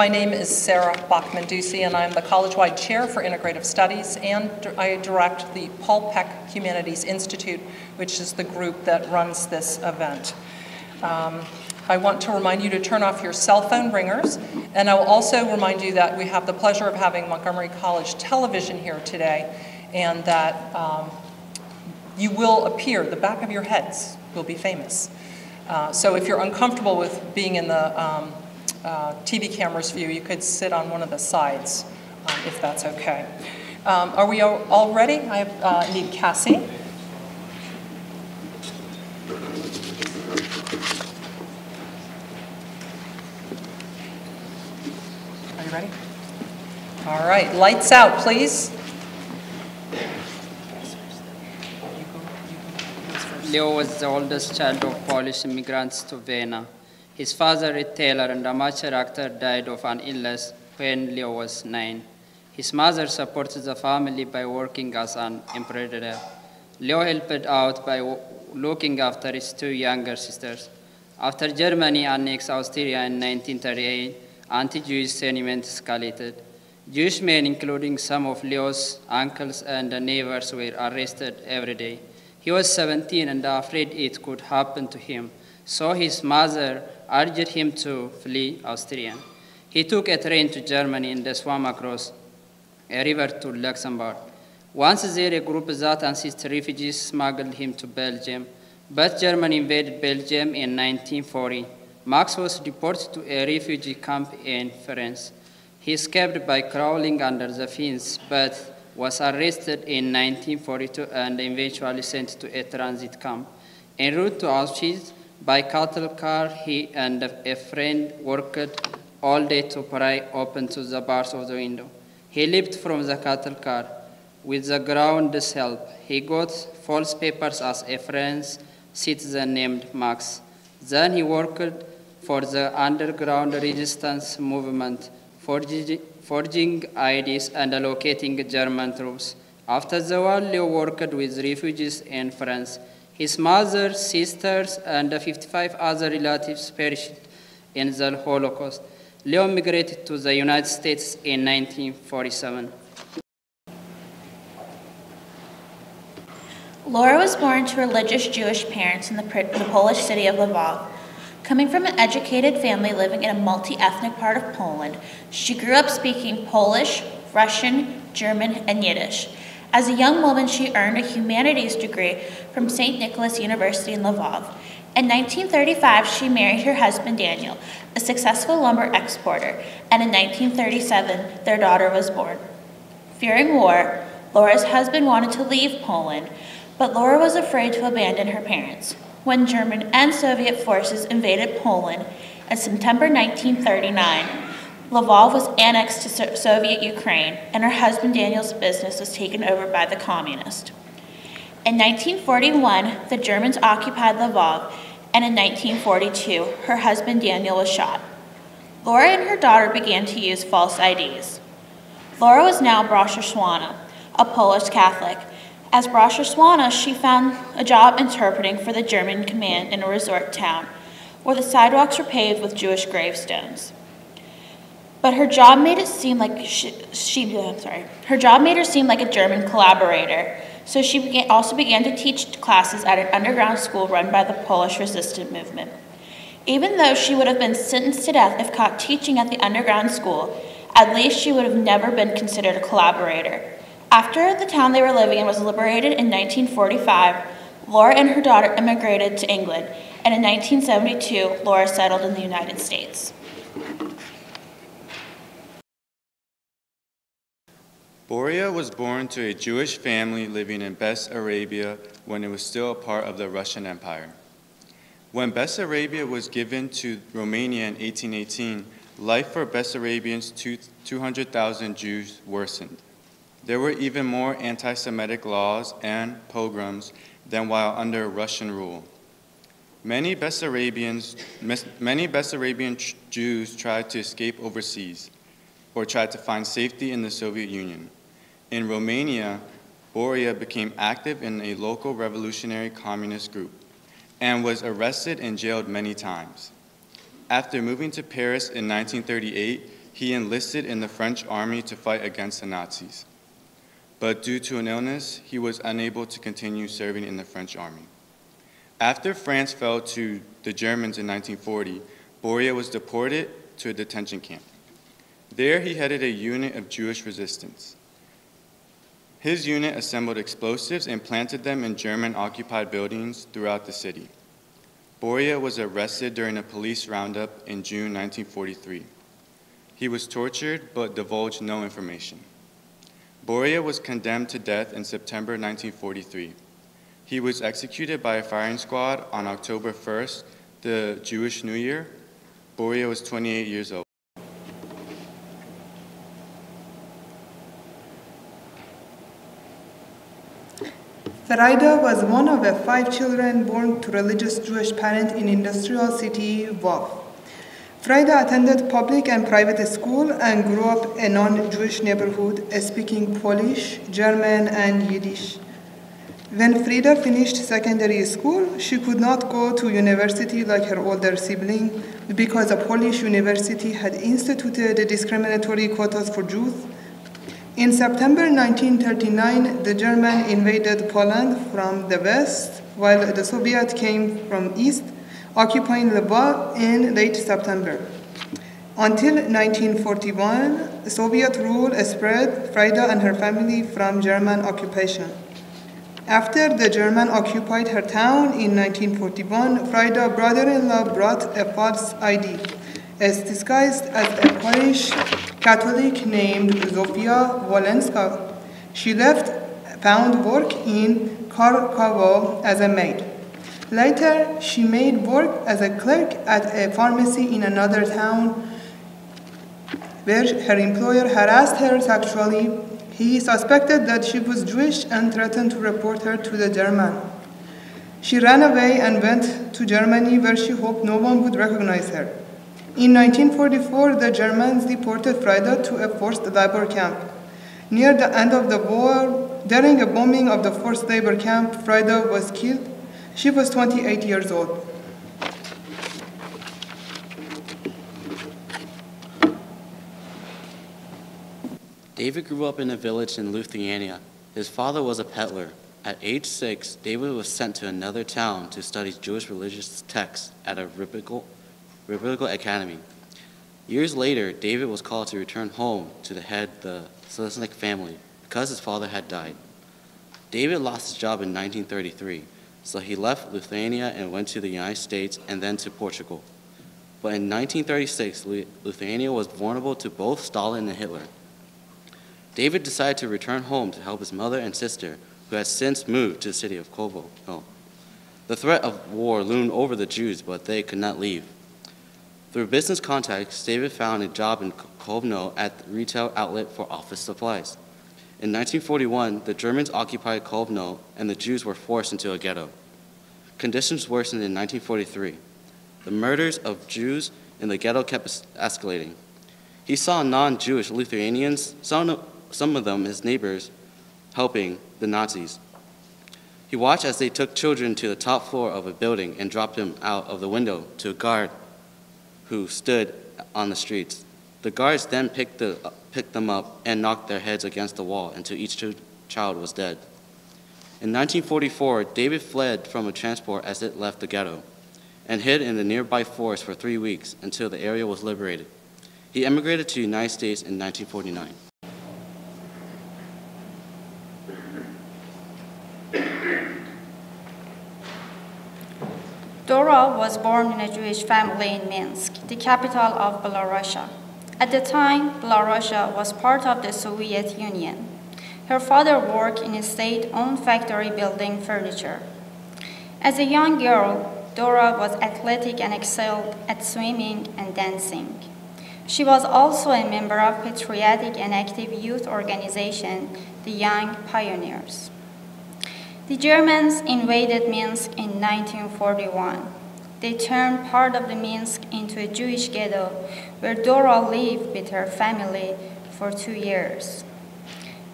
My name is Sarah Bachman-Ducey, and I'm the college-wide chair for Integrative Studies, and I direct the Paul Peck Humanities Institute, which is the group that runs this event. I want to remind you to turn off your cell phone ringers, and I will also remind you that we have the pleasure of having Montgomery College television here today, and that you will appear, the back of your heads will be famous. So if you're uncomfortable with being in the TV camera's view, you could sit on one of the sides, if that's okay. Are we all ready? I need Cassie. Are you ready? All right, lights out, please. Leo was the oldest child of Polish immigrants to Vienna. His father, a tailor and amateur actor, died of an illness when Leo was 9. His mother supported the family by working as an embroiderer. Leo helped out by looking after his 2 younger sisters. After Germany annexed Austria in 1938, anti-Jewish sentiment escalated. Jewish men, including some of Leo's uncles and neighbors, were arrested every day. He was 17 and afraid it could happen to him, so his mother urged him to flee Austria. He took a train to Germany and swam across a river to Luxembourg. Once there, a group that assisted refugees smuggled him to Belgium, but Germany invaded Belgium in 1940. Max was deported to a refugee camp in France. He escaped by crawling under the fence, but was arrested in 1942 and eventually sent to a transit camp. En route to Auschwitz, by cattle car, he and a friend worked all day to pry open to the bars of the window. He leaped from the cattle car. With the ground's help, he got false papers as a French citizen named Max. Then he worked for the underground resistance movement, forging IDs and locating German troops. After the war, Leo worked with refugees in France. His mother, sisters, and 55 other relatives perished in the Holocaust. Leo migrated to the United States in 1947. Laura was born to religious Jewish parents in the Polish city of Lvov. Coming from an educated family living in a multi-ethnic part of Poland, she grew up speaking Polish, Russian, German, and Yiddish. As a young woman, she earned a humanities degree from St. Nicholas University in Lvov. In 1935, she married her husband Daniel, a successful lumber exporter, and in 1937, their daughter was born. Fearing war, Laura's husband wanted to leave Poland, but Laura was afraid to abandon her parents. When German and Soviet forces invaded Poland in September 1939, Lvov was annexed to Soviet Ukraine, and her husband Daniel's business was taken over by the communists. In 1941, the Germans occupied Lvov, and in 1942, her husband Daniel was shot. Laura and her daughter began to use false IDs. Laura was now Białorussia, a Polish Catholic. As Białorussia, she found a job interpreting for the German command in a resort town, where the sidewalks were paved with Jewish gravestones. But her job made it seem like her job made her seem like a German collaborator. So she also began to teach classes at an underground school run by the Polish resistance movement. Even though she would have been sentenced to death if caught teaching at the underground school, at least she would have never been considered a collaborator. After the town they were living in was liberated in 1945, Laura and her daughter immigrated to England, and in 1972, Laura settled in the United States. Boria was born to a Jewish family living in Bessarabia when it was still a part of the Russian Empire. When Bessarabia was given to Romania in 1818, life for Bessarabians, 200,000 Jews, worsened. There were even more anti-Semitic laws and pogroms than while under Russian rule. Many Bessarabian Jews tried to escape overseas or tried to find safety in the Soviet Union. In Romania, Boria became active in a local revolutionary communist group and was arrested and jailed many times. After moving to Paris in 1938, he enlisted in the French army to fight against the Nazis. But due to an illness, he was unable to continue serving in the French army. After France fell to the Germans in 1940, Boria was deported to a detention camp. There he headed a unit of Jewish resistance. His unit assembled explosives and planted them in German-occupied buildings throughout the city. Boria was arrested during a police roundup in June 1943. He was tortured but divulged no information. Boria was condemned to death in September 1943. He was executed by a firing squad on October 1st, the Jewish New Year. Boria was 28 years old. Frida was one of the 5 children born to religious Jewish parents in industrial city Lvov. Frida attended public and private school and grew up in a non-Jewish neighborhood, speaking Polish, German, and Yiddish. When Frida finished secondary school, she could not go to university like her older sibling because a Polish university had instituted discriminatory quotas for Jews. In September 1939, the Germans invaded Poland from the west, while the Soviets came from east, occupying Lvov in late September. Until 1941, Soviet rule spread Frida and her family from German occupation. After the Germans occupied her town in 1941, Frida's brother-in-law brought a false ID, as disguised as a Polish Catholic named Zofia Wolenska. She found work in Kharkovo as a maid. Later, she made work as a clerk at a pharmacy in another town where her employer harassed her sexually. He suspected that she was Jewish and threatened to report her to the Germans. She ran away and went to Germany, where she hoped no one would recognize her. In 1944, the Germans deported Frida to a forced labor camp. Near the end of the war, during a bombing of the forced labor camp, Frida was killed. She was 28 years old. David grew up in a village in Lithuania. His father was a peddler. At age 6, David was sent to another town to study Jewish religious texts at a rabbinical academy. Years later, David was called to return home to head the Selesnik family because his father had died. David lost his job in 1933, so he left Lithuania and went to the United States and then to Portugal. But in 1936, Lithuania was vulnerable to both Stalin and Hitler. David decided to return home to help his mother and sister, who had since moved to the city of Kovo. The threat of war loomed over the Jews, but they could not leave. Through business contacts, David found a job in Kovno at the retail outlet for office supplies. In 1941, the Germans occupied Kovno and the Jews were forced into a ghetto. Conditions worsened in 1943. The murders of Jews in the ghetto kept escalating. He saw non-Jewish Lithuanians, some of them his neighbors, helping the Nazis. He watched as they took children to the top floor of a building and dropped them out of the window to a guard who stood on the streets. The guards then picked them up and knocked their heads against the wall until each child was dead. In 1944, David fled from a transport as it left the ghetto and hid in the nearby forest for 3 weeks until the area was liberated. He emigrated to the United States in 1949. Dora was born in a Jewish family in Minsk, the capital of Belorussia. At the time, Belorussia was part of the Soviet Union. Her father worked in a state-owned factory building furniture. As a young girl, Dora was athletic and excelled at swimming and dancing. She was also a member of patriotic and active youth organization, the Young Pioneers. The Germans invaded Minsk in 1941. They turned part of the Minsk into a Jewish ghetto where Dora lived with her family for 2 years.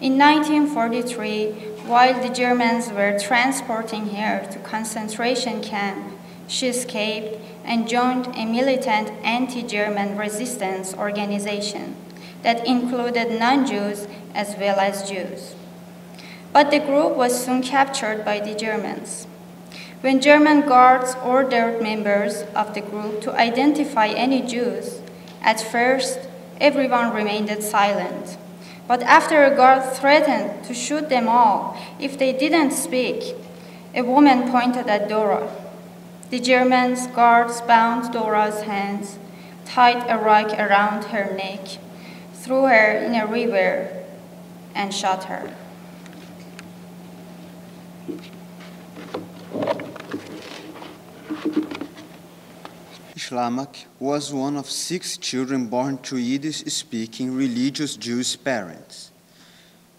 In 1943, while the Germans were transporting her to concentration camp, She escaped and joined a militant anti-German resistance organization that included non-Jews as well as Jews. But the group was soon captured by the Germans. When German guards ordered members of the group to identify any Jews, at first everyone remained silent. But after a guard threatened to shoot them all if they didn't speak, a woman pointed at Dora. The German guards bound Dora's hands, tied a rope around her neck, threw her in a river, and shot her. Schlamak was one of 6 children born to Yiddish-speaking religious Jewish parents.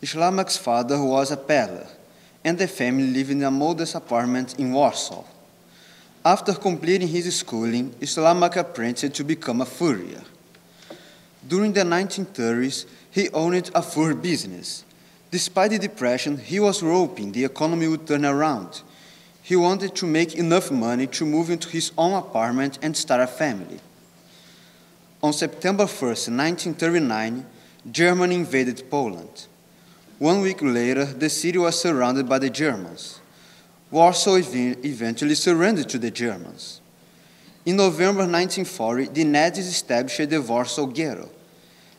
Schlamak's father was a peddler, and the family lived in a modest apartment in Warsaw. After completing his schooling, Schlamak apprenticed to become a furrier. During the 1930s, he owned a fur business. Despite the depression, he was hoping the economy would turn around. He wanted to make enough money to move into his own apartment and start a family. On September 1st, 1939, Germany invaded Poland. 1 week later, the city was surrounded by the Germans. Warsaw eventually surrendered to the Germans. In November 1940, the Nazis established the Warsaw Ghetto.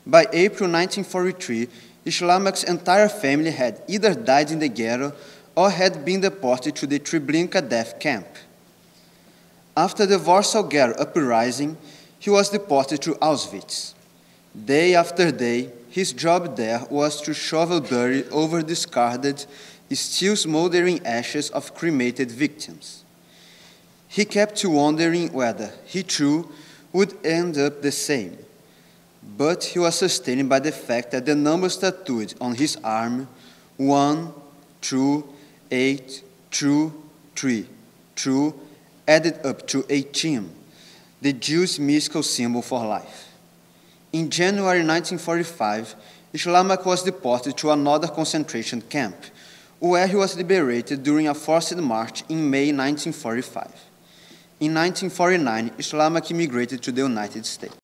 By April 1943, Schlamak's entire family had either died in the ghetto or had been deported to the Treblinka death camp. After the Warsaw Ghetto uprising, he was deported to Auschwitz. Day after day, his job there was to shovel dirt over discarded, still smoldering ashes of cremated victims. He kept wondering whether he too would end up the same, but he was sustained by the fact that the numbers tattooed on his arm, 1, 2, 8, 2, 3, 2, added up to 18, the Jewish mystical symbol for life. In January 1945, Schlamak was deported to another concentration camp, where he was liberated during a forced march in May 1945. In 1949, Schlamak immigrated to the United States.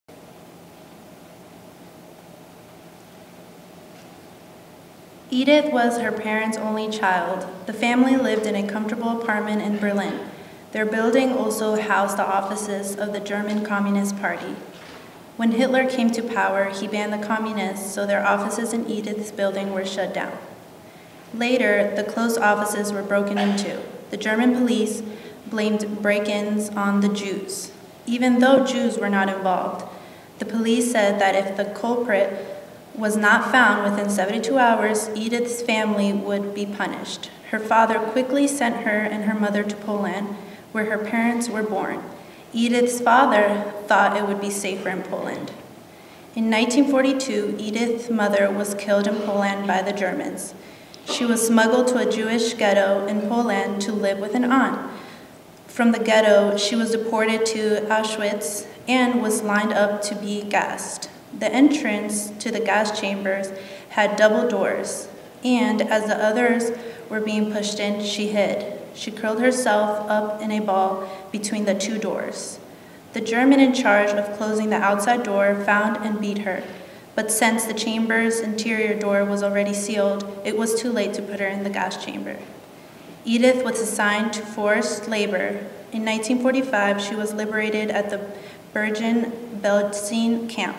Edith was her parents' only child. The family lived in a comfortable apartment in Berlin. Their building also housed the offices of the German Communist Party. When Hitler came to power, he banned the communists, so their offices in Edith's building were shut down. Later, the closed offices were broken into. The German police blamed break-ins on the Jews, even though Jews were not involved. The police said that if the culprit was not found within 72 hours, Edith's family would be punished. Her father quickly sent her and her mother to Poland, where her parents were born. Edith's father thought it would be safer in Poland. In 1942, Edith's mother was killed in Poland by the Germans. She was smuggled to a Jewish ghetto in Poland to live with an aunt. From the ghetto, she was deported to Auschwitz and was lined up to be gassed. The entrance to the gas chambers had double doors, and as the others were being pushed in, she hid. She curled herself up in a ball between the 2 doors. The German in charge of closing the outside door found and beat her, but since the chamber's interior door was already sealed, it was too late to put her in the gas chamber. Edith was assigned to forced labor. In 1945, she was liberated at the Bergen-Belsen camp.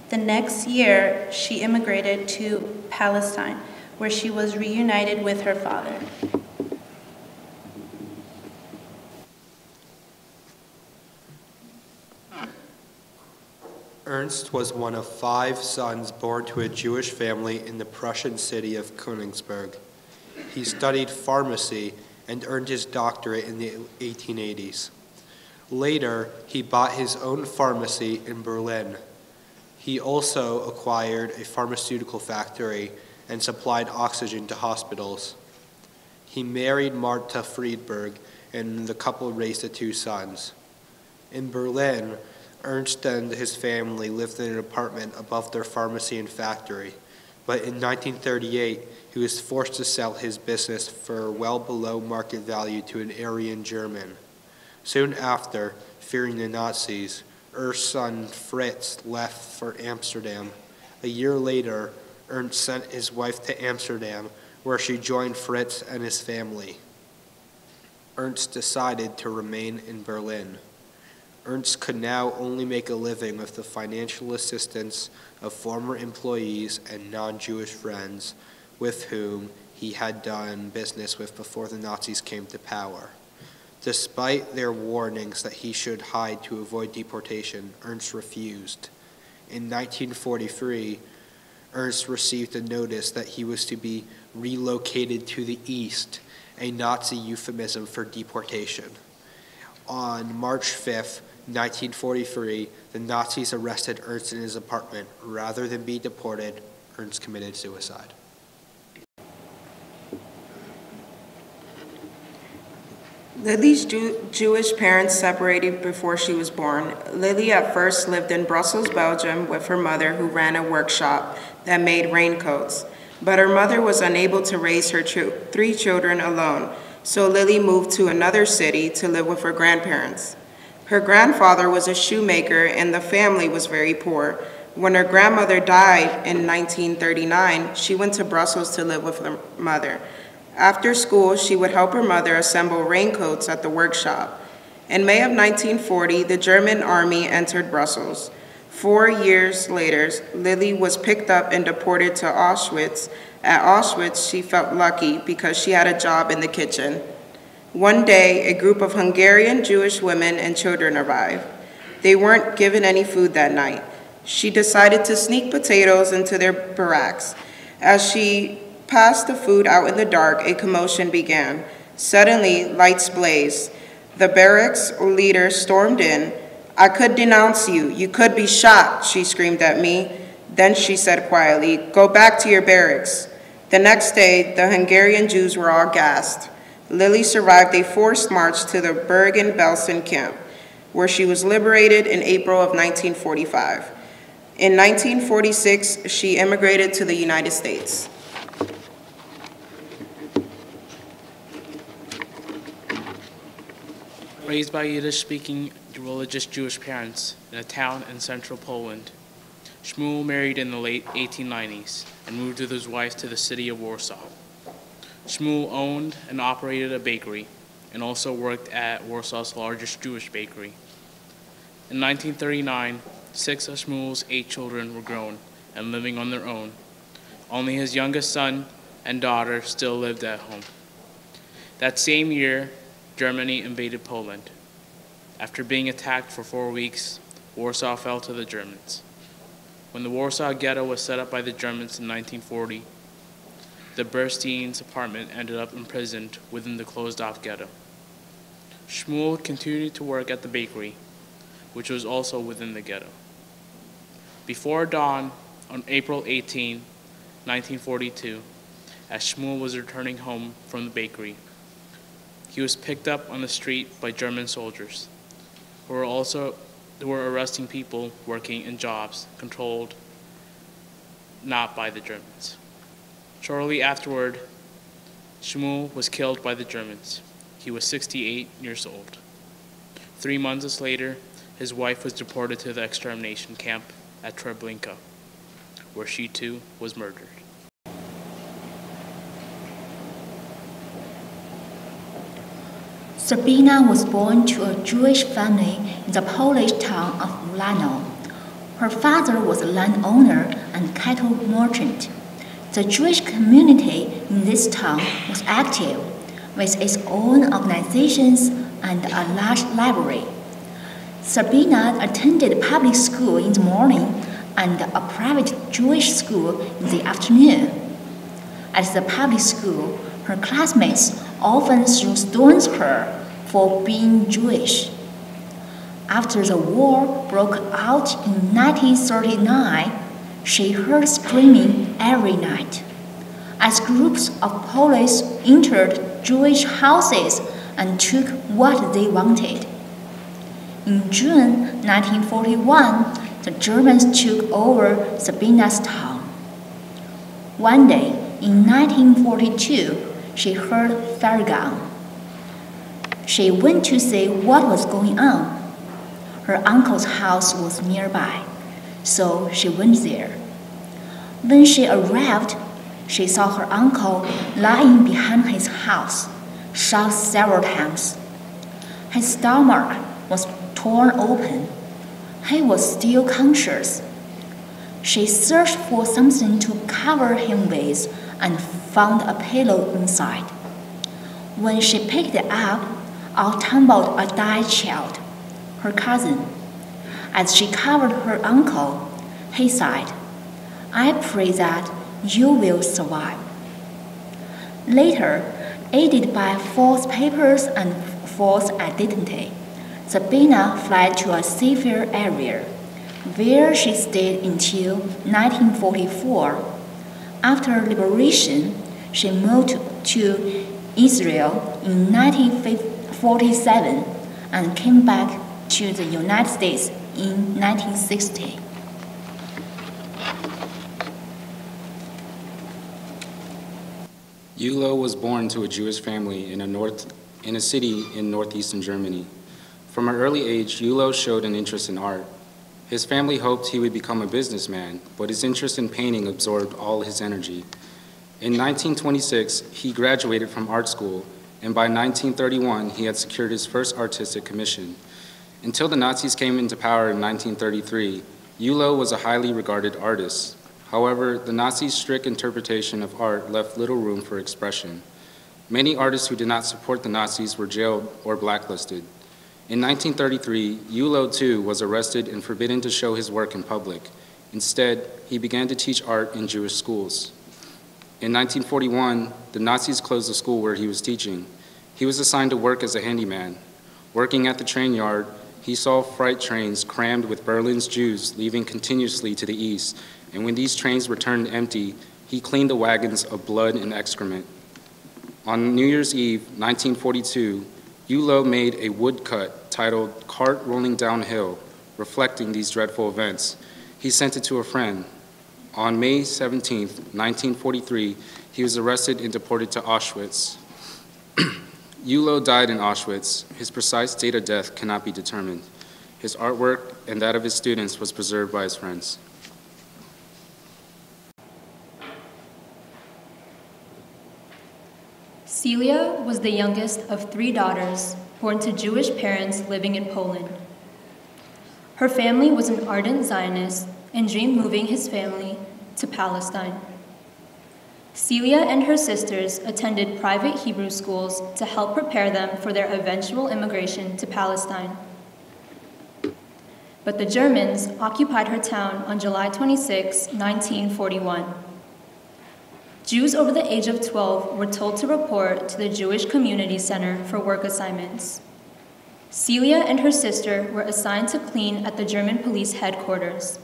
The next year, she immigrated to Palestine, where she was reunited with her father. Ernst was one of 5 sons born to a Jewish family in the Prussian city of Königsberg. He studied pharmacy and earned his doctorate in the 1880s. Later, he bought his own pharmacy in Berlin. He also acquired a pharmaceutical factory and supplied oxygen to hospitals. He married Martha Friedberg, and the couple raised 2 sons. In Berlin, Ernst and his family lived in an apartment above their pharmacy and factory, but in 1938, he was forced to sell his business for well below market value to an Aryan German. Soon after, fearing the Nazis, Ernst's son Fritz left for Amsterdam. A year later, Ernst sent his wife to Amsterdam, where she joined Fritz and his family. Ernst decided to remain in Berlin. Ernst could now only make a living with the financial assistance of former employees and non-Jewish friends with whom he had done business with before the Nazis came to power. Despite their warnings that he should hide to avoid deportation, Ernst refused. In 1943, Ernst received a notice that he was to be relocated to the East, a Nazi euphemism for deportation. On March 5th, 1943, the Nazis arrested Ernst in his apartment. Rather than be deported, Ernst committed suicide. Lily's Jewish parents separated before she was born. Lily at first lived in Brussels, Belgium with her mother, who ran a workshop that made raincoats. But her mother was unable to raise her 3 children alone, so Lily moved to another city to live with her grandparents. Her grandfather was a shoemaker and the family was very poor. When her grandmother died in 1939, she went to Brussels to live with her mother. After school, she would help her mother assemble raincoats at the workshop. In May of 1940, the German army entered Brussels. 4 years later, Lily was picked up and deported to Auschwitz. At Auschwitz, she felt lucky because she had a job in the kitchen. One day, a group of Hungarian Jewish women and children arrived. They weren't given any food that night. She decided to sneak potatoes into their barracks. As she passed the food out in the dark, a commotion began. Suddenly, lights blazed. The barracks leader stormed in. "I could denounce you. You could be shot," she screamed at me. Then she said quietly, "Go back to your barracks." The next day, the Hungarian Jews were all gassed. Lily survived a forced march to the Bergen-Belsen camp, where she was liberated in April of 1945. In 1946, she immigrated to the United States. Raised by Yiddish-speaking religious Jewish parents in a town in central Poland, Shmuel married in the late 1890s and moved with his wife to the city of Warsaw. Shmuel owned and operated a bakery and also worked at Warsaw's largest Jewish bakery. In 1939, 6 of Shmuel's 8 children were grown and living on their own. Only his youngest son and daughter still lived at home. That same year, Germany invaded Poland. After being attacked for 4 weeks, Warsaw fell to the Germans. When the Warsaw Ghetto was set up by the Germans in 1940, the Bernstein's apartment ended up imprisoned within the closed-off ghetto. Shmuel continued to work at the bakery, which was also within the ghetto. Before dawn, on April 18, 1942, as Shmuel was returning home from the bakery, he was picked up on the street by German soldiers, who were arresting people working in jobs controlled not by the Germans. Shortly afterward, Shmuel was killed by the Germans. He was 68 years old. 3 months later, his wife was deported to the extermination camp at Treblinka, where she too was murdered. Sabina was born to a Jewish family in the Polish town of ULANOW. Her father was a landowner and cattle merchant. The Jewish community in this town was active, with its own organizations and a large library. Sabina attended public school in the morning and a private Jewish school in the afternoon. At the public school, her classmates often threw stones at her for being Jewish. After the war broke out in 1939, she heard screaming every night, as groups of police entered Jewish houses and took what they wanted. In June 1941, the Germans took over Sabina's town. One day, in 1942, she heard fire gun. She went to see what was going on. Her uncle's house was nearby, so she went there. When she arrived, she saw her uncle lying behind his house, shot several times. His stomach was torn open. He was still conscious. She searched for something to cover him with and found a pillow inside. When she picked it up, out tumbled a dead child, her cousin. As she covered her uncle, he sighed, "I pray that you will survive." Later, aided by false papers and false identity, Sabina fled to a safer area, where she stayed until 1944. After liberation, she moved to Israel in 1947 and came back to the United States in 1960. Julo was born to a Jewish family in a city in northeastern Germany. From an early age, Julo showed an interest in art. His family hoped he would become a businessman, but his interest in painting absorbed all his energy. In 1926, he graduated from art school, and by 1931, he had secured his first artistic commission. Until the Nazis came into power in 1933, Julo was a highly regarded artist. However, the Nazis' strict interpretation of art left little room for expression. Many artists who did not support the Nazis were jailed or blacklisted. In 1933, Julo too was arrested and forbidden to show his work in public. Instead, he began to teach art in Jewish schools. In 1941, the Nazis closed the school where he was teaching. He was assigned to work as a handyman. Working at the train yard, he saw freight trains crammed with Berlin's Jews leaving continuously to the east, and when these trains returned empty, he cleaned the wagons of blood and excrement. On New Year's Eve, 1942, Julo made a woodcut titled "Cart Rolling Downhill," reflecting these dreadful events. He sent it to a friend. On May 17, 1943, he was arrested and deported to Auschwitz. Julo died in Auschwitz. His precise date of death cannot be determined. His artwork and that of his students was preserved by his friends. Celia was the youngest of 3 daughters born to Jewish parents living in Poland. Her family was an ardent Zionist and dreamed moving his family to Palestine. Celia and her sisters attended private Hebrew schools to help prepare them for their eventual immigration to Palestine. But the Germans occupied her town on July 26, 1941. Jews over the age of 12 were told to report to the Jewish Community Center for work assignments. Celia and her sister were assigned to clean at the German police headquarters.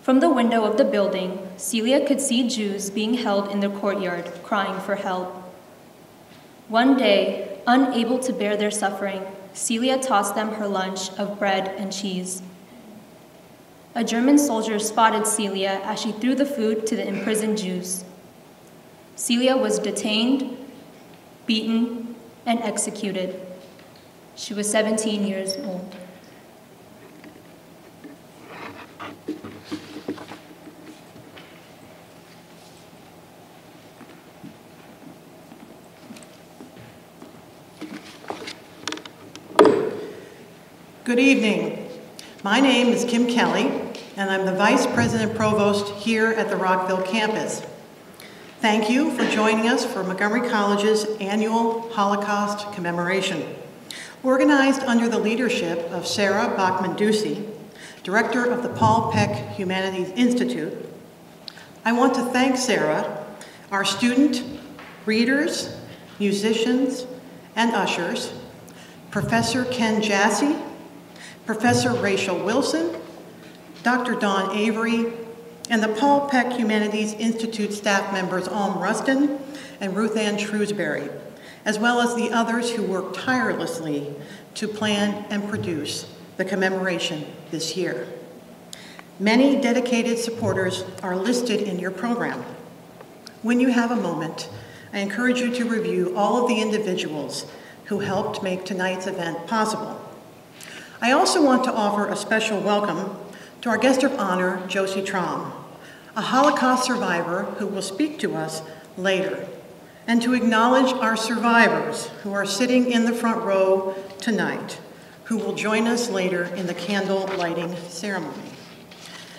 From the window of the building, Celia could see Jews being held in the courtyard, crying for help. One day, unable to bear their suffering, Celia tossed them her lunch of bread and cheese. A German soldier spotted Celia as she threw the food to the imprisoned Jews. Celia was detained, beaten, and executed. She was 17 years old. Good evening. My name is Kim Kelly, and I'm the Vice President Provost here at the Rockville campus. Thank you for joining us for Montgomery College's Annual Holocaust Commemoration, organized under the leadership of Sarah Bachman-Ducey, Director of the Paul Peck Humanities Institute. I want to thank Sarah, our student, readers, musicians, and ushers, Professor Ken Jassy, Professor Rachel Wilson, Dr. Dawn Avery, and the Paul Peck Humanities Institute staff members Alm Rustin and Ruth Ann Shrewsbury, as well as the others who worked tirelessly to plan and produce the commemoration this year. Many dedicated supporters are listed in your program. When you have a moment, I encourage you to review all of the individuals who helped make tonight's event possible. I also want to offer a special welcome to our guest of honor, Josiane Traum, a Holocaust survivor who will speak to us later, and to acknowledge our survivors who are sitting in the front row tonight, who will join us later in the candle lighting ceremony.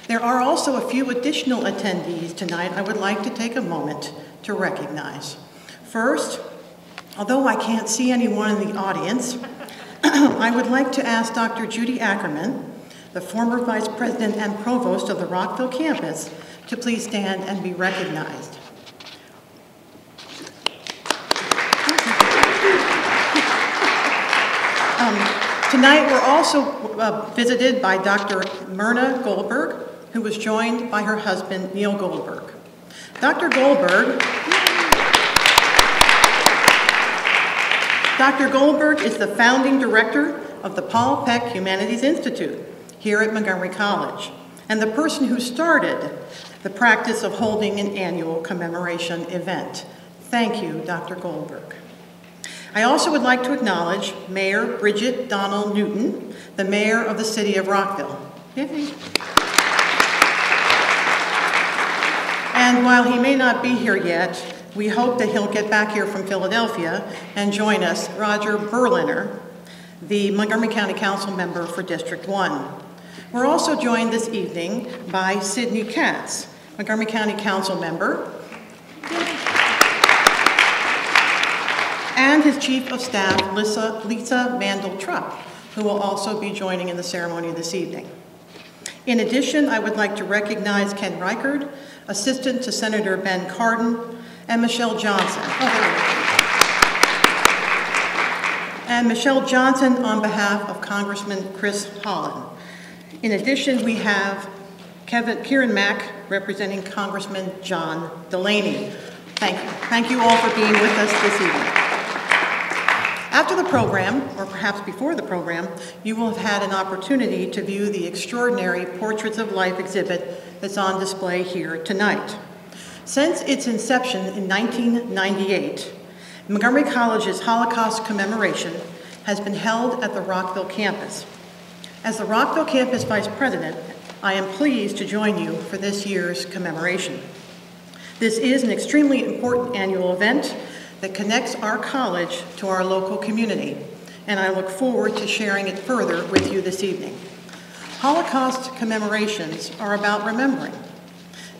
There are also a few additional attendees tonight I would like to take a moment to recognize. First, although I can't see anyone in the audience, I would like to ask Dr. Judy Ackerman, the former Vice President and Provost of the Rockville campus, to please stand and be recognized. Tonight we're also visited by Dr. Myrna Goldberg, who was joined by her husband, Neil Goldberg. Dr. Goldberg is the founding director of the Paul Peck Humanities Institute here at Montgomery College, and the person who started the practice of holding an annual commemoration event. Thank you, Dr. Goldberg. I also would like to acknowledge Mayor Bridget Donnell Newton, the mayor of the city of Rockville. Yay. And while he may not be here yet, we hope that he'll get back here from Philadelphia and join us, Roger Berliner, the Montgomery County Council member for District 1. We're also joined this evening by Sidney Katz, Montgomery County Council member, and his Chief of Staff, Lisa Mandel-Trupp, who will also be joining in the ceremony this evening. In addition, I would like to recognize Ken Reichard, Assistant to Senator Ben Cardin, and Michelle Johnson. And Michelle Johnson on behalf of Congressman Chris Holland. In addition, we have Kieran Mack representing Congressman John Delaney. Thank you. Thank you all for being with us this evening. After the program, or perhaps before the program, you will have had an opportunity to view the extraordinary Portraits of Life exhibit that's on display here tonight. Since its inception in 1998, Montgomery College's Holocaust Commemoration has been held at the Rockville campus. As the Rockville campus vice president, I am pleased to join you for this year's commemoration. This is an extremely important annual event that connects our college to our local community, and I look forward to sharing it further with you this evening. Holocaust commemorations are about remembering.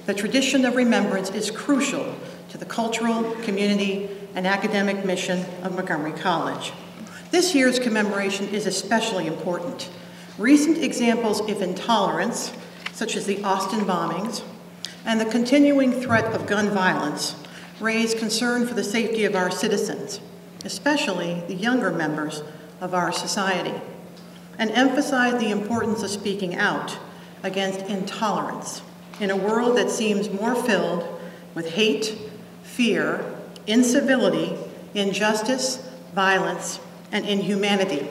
The tradition of remembrance is crucial to the cultural, community, and academic mission of Montgomery College. This year's commemoration is especially important. Recent examples of intolerance, such as the Austin bombings, and the continuing threat of gun violence, raise concern for the safety of our citizens, especially the younger members of our society, and emphasize the importance of speaking out against intolerance in a world that seems more filled with hate, fear, incivility, injustice, violence, and inhumanity.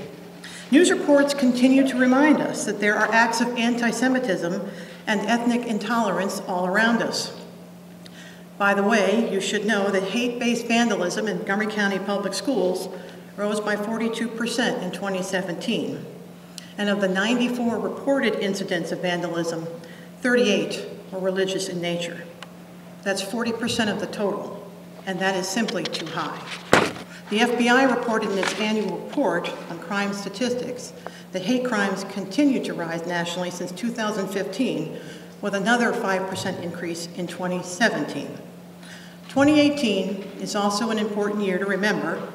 News reports continue to remind us that there are acts of anti-Semitism and ethnic intolerance all around us. By the way, you should know that hate-based vandalism in Montgomery County Public Schools rose by 42% in 2017. And of the 94 reported incidents of vandalism, 38 were religious in nature. That's 40% of the total, and that is simply too high. The FBI reported in its annual report on crime statistics that hate crimes continue to rise nationally since 2015, with another 5% increase in 2017. 2018 is also an important year to remember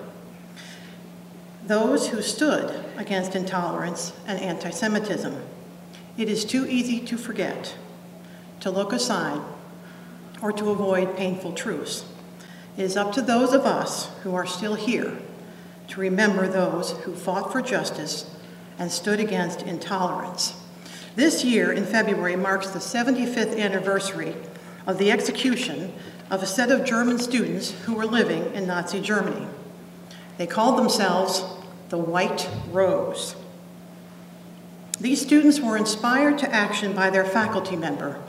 those who stood against intolerance and anti-Semitism. It is too easy to forget, to look aside, or to avoid painful truths. It is up to those of us who are still here to remember those who fought for justice and stood against intolerance. This year in February marks the 75th anniversary of the execution of a set of German students who were living in Nazi Germany. They called themselves the White Rose. These students were inspired to action by their faculty member,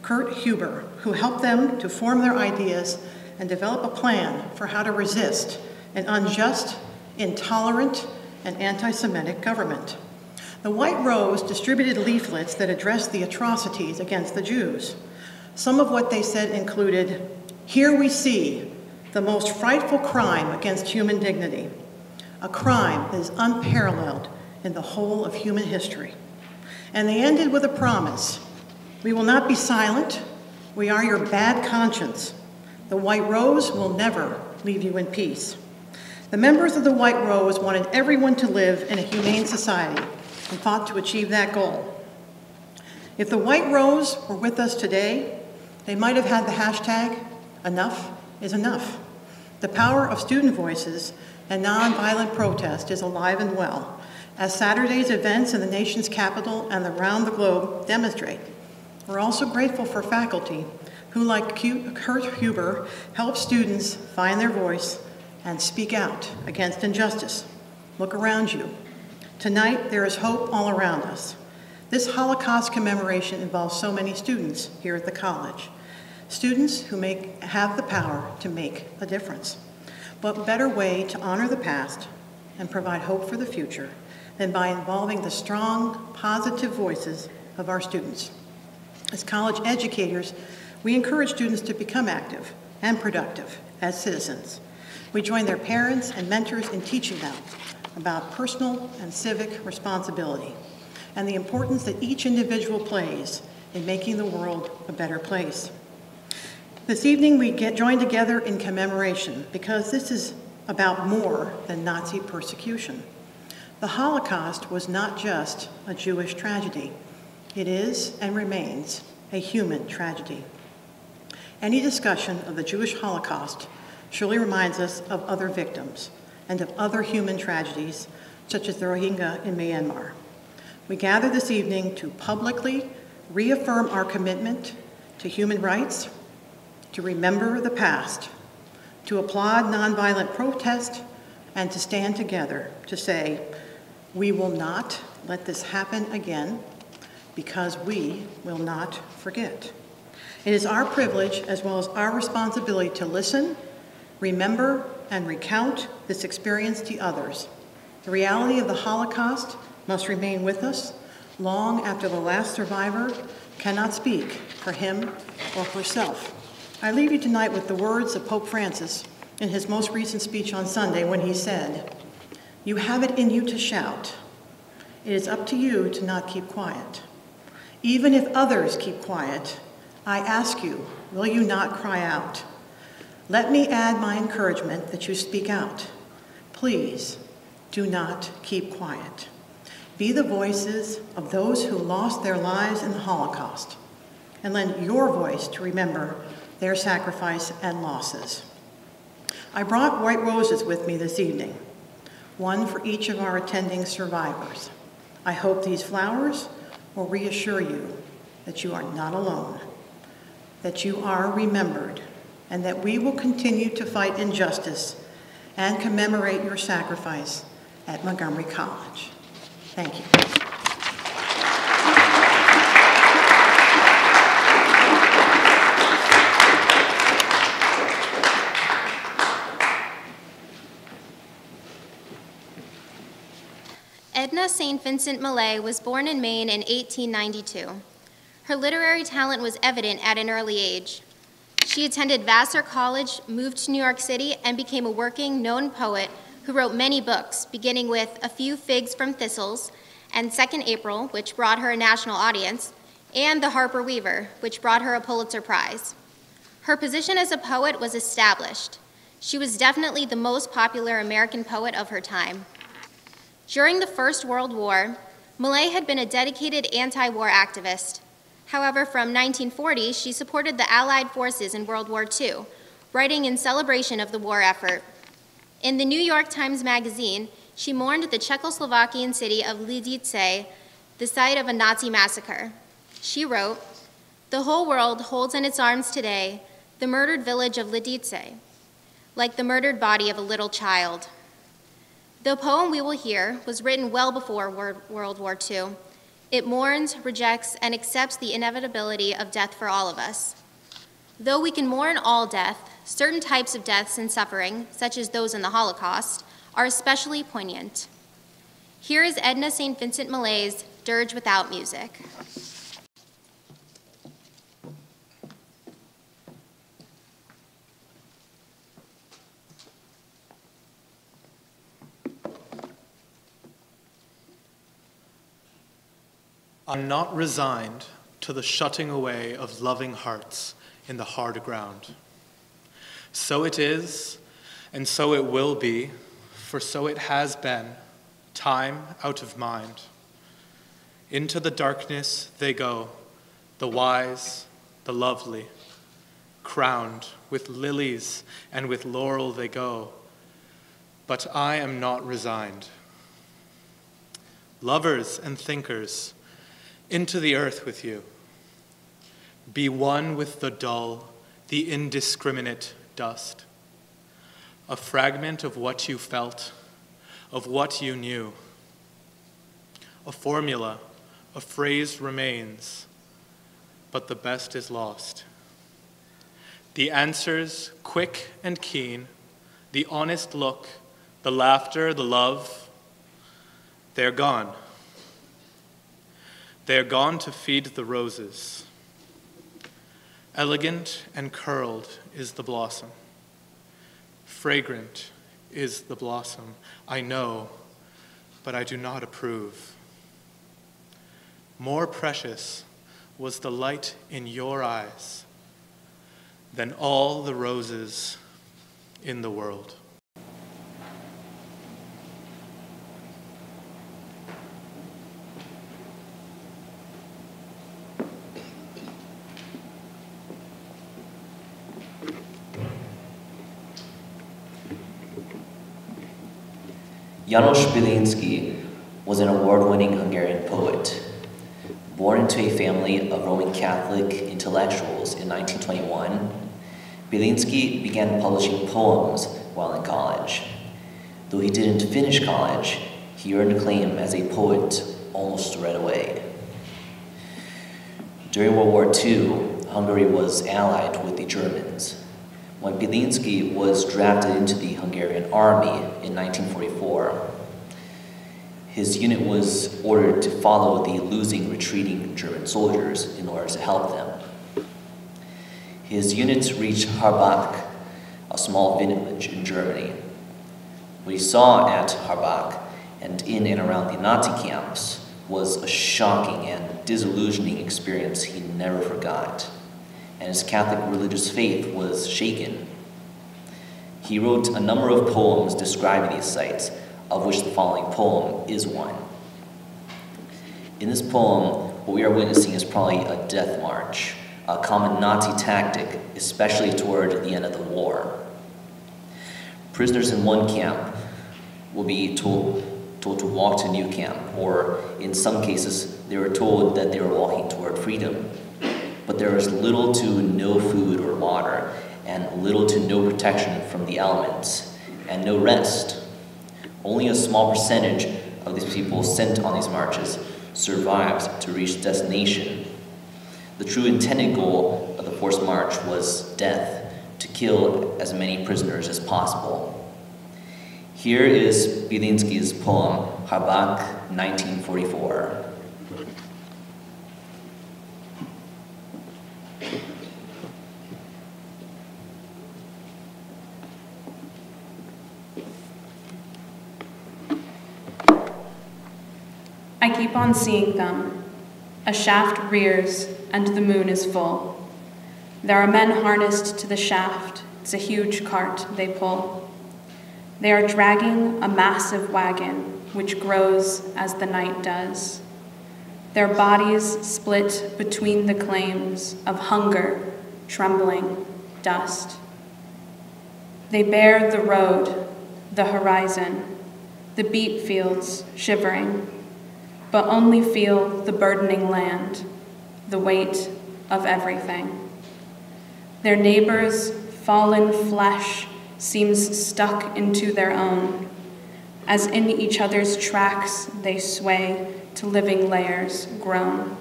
Kurt Huber, who helped them to form their ideas and develop a plan for how to resist an unjust, intolerant, and anti-Semitic government. The White Rose distributed leaflets that addressed the atrocities against the Jews. Some of what they said included, "Here we see the most frightful crime against human dignity, a crime that is unparalleled in the whole of human history." And they ended with a promise, "We will not be silent. We are your bad conscience. The White Rose will never leave you in peace." The members of the White Rose wanted everyone to live in a humane society and fought to achieve that goal. If the White Rose were with us today, they might have had the hashtag, "Enough is enough." The power of student voices and nonviolent protest is alive and well, as Saturday's events in the nation's capital and around the globe demonstrate. We're also grateful for faculty who, like Kurt Huber, help students find their voice and speak out against injustice. Look around you. Tonight, there is hope all around us. This Holocaust commemoration involves so many students here at the college. Students who have the power to make a difference. What better way to honor the past and provide hope for the future than by involving the strong, positive voices of our students. As college educators, we encourage students to become active and productive as citizens. We join their parents and mentors in teaching them about personal and civic responsibility and the importance that each individual plays in making the world a better place. This evening we join together in commemoration because this is about more than Nazi persecution. The Holocaust was not just a Jewish tragedy. It is and remains a human tragedy. Any discussion of the Jewish Holocaust surely reminds us of other victims and of other human tragedies, such as the Rohingya in Myanmar. We gather this evening to publicly reaffirm our commitment to human rights, to remember the past, to applaud nonviolent protest, and to stand together to say, we will not let this happen again because we will not forget. It is our privilege as well as our responsibility to listen, remember, and recount this experience to others. The reality of the Holocaust must remain with us long after the last survivor cannot speak for him or herself. I leave you tonight with the words of Pope Francis in his most recent speech on Sunday when he said, "You have it in you to shout. It is up to you to not keep quiet. Even if others keep quiet, I ask you, will you not cry out? Let me add my encouragement that you speak out. Please do not keep quiet. Be the voices of those who lost their lives in the Holocaust and lend your voice to remember their sacrifice and losses." I brought white roses with me this evening, one for each of our attending survivors. I hope these flowers will reassure you that you are not alone, that you are remembered, and that we will continue to fight injustice and commemorate your sacrifice at Montgomery College. Thank you. Edna St. Vincent Millay was born in Maine in 1892. Her literary talent was evident at an early age. She attended Vassar College, moved to New York City, and became a working, known poet who wrote many books, beginning with A Few Figs from Thistles and 2nd April, which brought her a national audience, and The Harper Weaver, which brought her a Pulitzer Prize. Her position as a poet was established. She was definitely the most popular American poet of her time. During the First World War, Millay had been a dedicated anti-war activist. However, from 1940, she supported the Allied forces in World War II, writing in celebration of the war effort. In the New York Times Magazine, she mourned the Czechoslovakian city of Lidice, the site of a Nazi massacre. She wrote, "The whole world holds in its arms today the murdered village of Lidice, like the murdered body of a little child." The poem we will hear was written well before World War II. It mourns, rejects, and accepts the inevitability of death for all of us. Though we can mourn all death, certain types of deaths and suffering, such as those in the Holocaust, are especially poignant. Here is Edna St. Vincent Millay's Dirge Without Music. I'm not resigned to the shutting away of loving hearts in the hard ground. So it is, and so it will be, for so it has been, time out of mind. Into the darkness they go, the wise, the lovely. Crowned with lilies and with laurel they go, but I am not resigned. Lovers and thinkers, into the earth with you. Be one with the dull, the indiscriminate dust. A fragment of what you felt, of what you knew. A formula, a phrase remains, but the best is lost. The answers, quick and keen, the honest look, the laughter, the love, they're gone. They are gone to feed the roses. Elegant and curled is the blossom. Fragrant is the blossom. I know, but I do not approve. More precious was the light in your eyes than all the roses in the world. Janos Bielinski was an award-winning Hungarian poet. Born into a family of Roman Catholic intellectuals in 1921, Bielinski began publishing poems while in college. Though he didn't finish college, he earned acclaim as a poet almost right away. During World War II, Hungary was allied with the Germans. When Bielinski was drafted into the Hungarian army in 1944, his unit was ordered to follow the losing, retreating German soldiers in order to help them. His unit reached Harbach, a small village in Germany. What he saw at Harbach and in and around the Nazi camps was a shocking and disillusioning experience he never forgot, and his Catholic religious faith was shaken. He wrote a number of poems describing these sites, of which the following poem is one. In this poem, what we are witnessing is probably a death march, a common Nazi tactic, especially toward the end of the war. Prisoners in one camp will be told to walk to a new camp, or in some cases, they were told that they were walking toward freedom. But there was little to no food or water, and little to no protection from the elements, and no rest. Only a small percentage of these people sent on these marches survived to reach destination. The true intended goal of the forced march was death, to kill as many prisoners as possible. Here is Bielinski's poem, Harbach, 1944. I keep on seeing them. A shaft rears, and the moon is full. There are men harnessed to the shaft. It's a huge cart they pull. They are dragging a massive wagon, which grows as the night does. Their bodies split between the claims of hunger, trembling, dust. They bear the road, the horizon, the beet fields shivering, but only feel the burdening land, the weight of everything. Their neighbors' fallen flesh seems stuck into their own. As in each other's tracks they sway to living layers grown.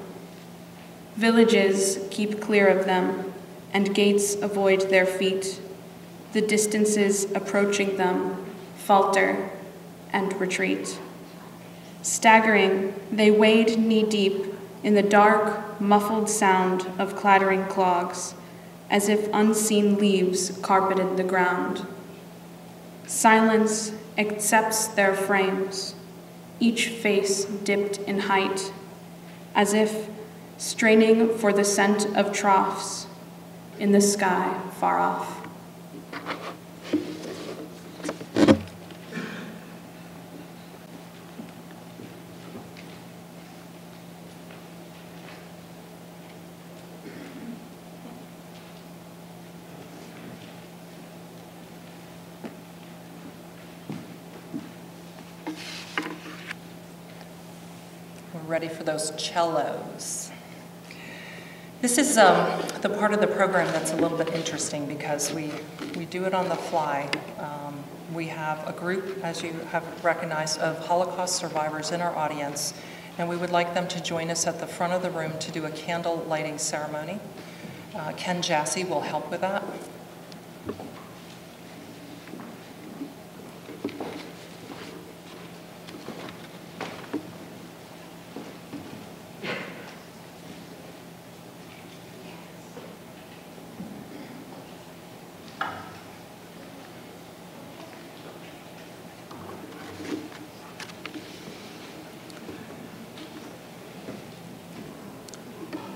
Villages keep clear of them, and gates avoid their feet. The distances approaching them falter and retreat. Staggering, they wade knee-deep in the dark, muffled sound of clattering clogs, as if unseen leaves carpeted the ground. Silence accepts their frames, each face dipped in height, as if straining for the scent of troughs in the sky far off. Ready for those cellos. This is the part of the program that's a little bit interesting because we do it on the fly. We have a group, as you have recognized, of Holocaust survivors in our audience, and we would like them to join us at the front of the room to do a candle lighting ceremony. Ken Jassy will help with that.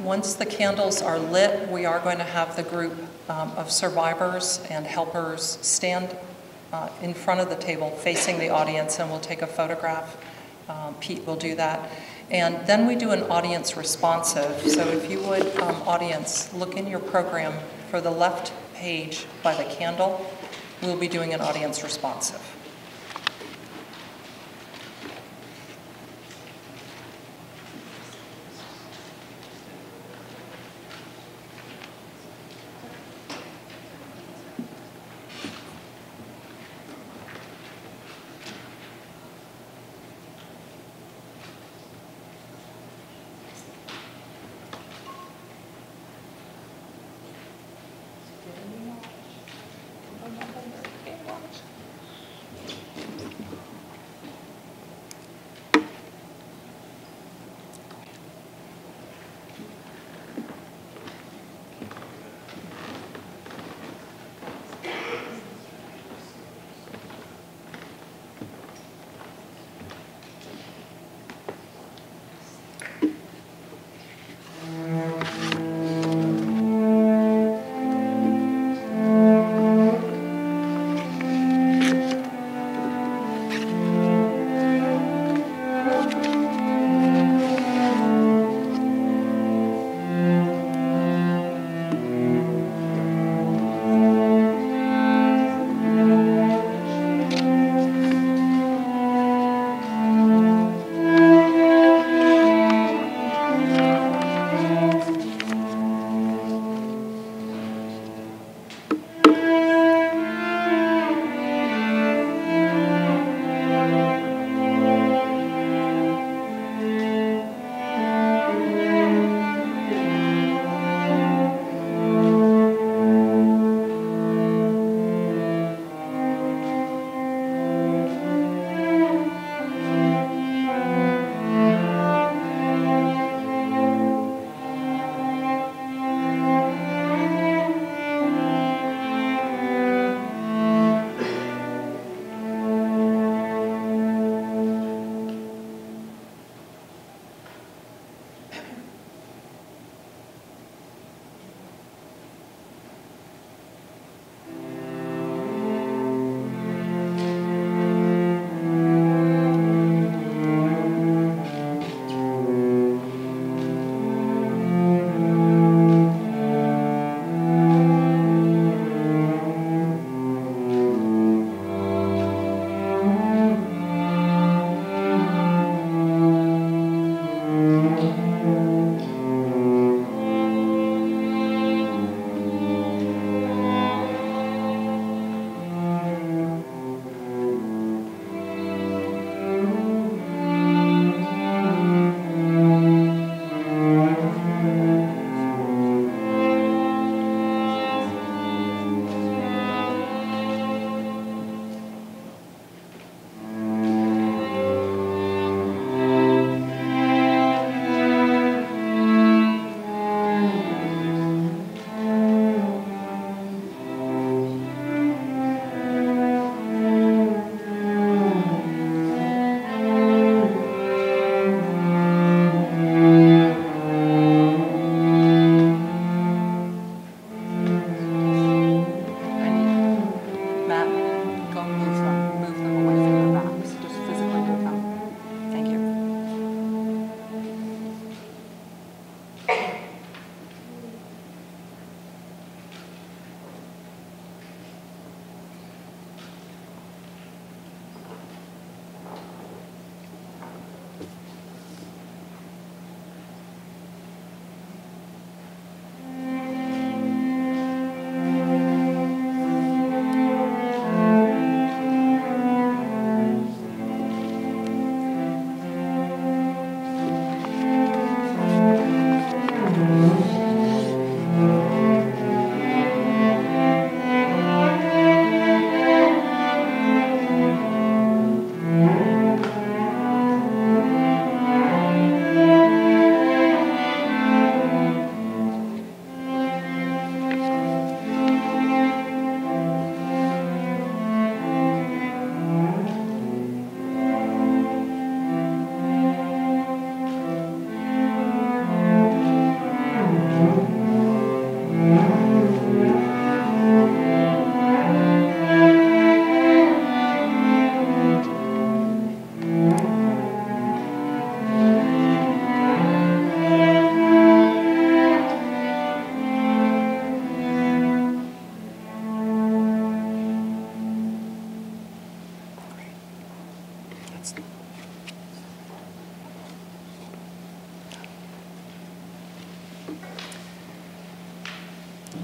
Once the candles are lit, we are going to have the group of survivors and helpers stand in front of the table facing the audience, and we'll take a photograph. Pete will do that. And then we do an audience responsive. So if you would, audience, look in your program for the left page by the candle. We'll be doing an audience responsive.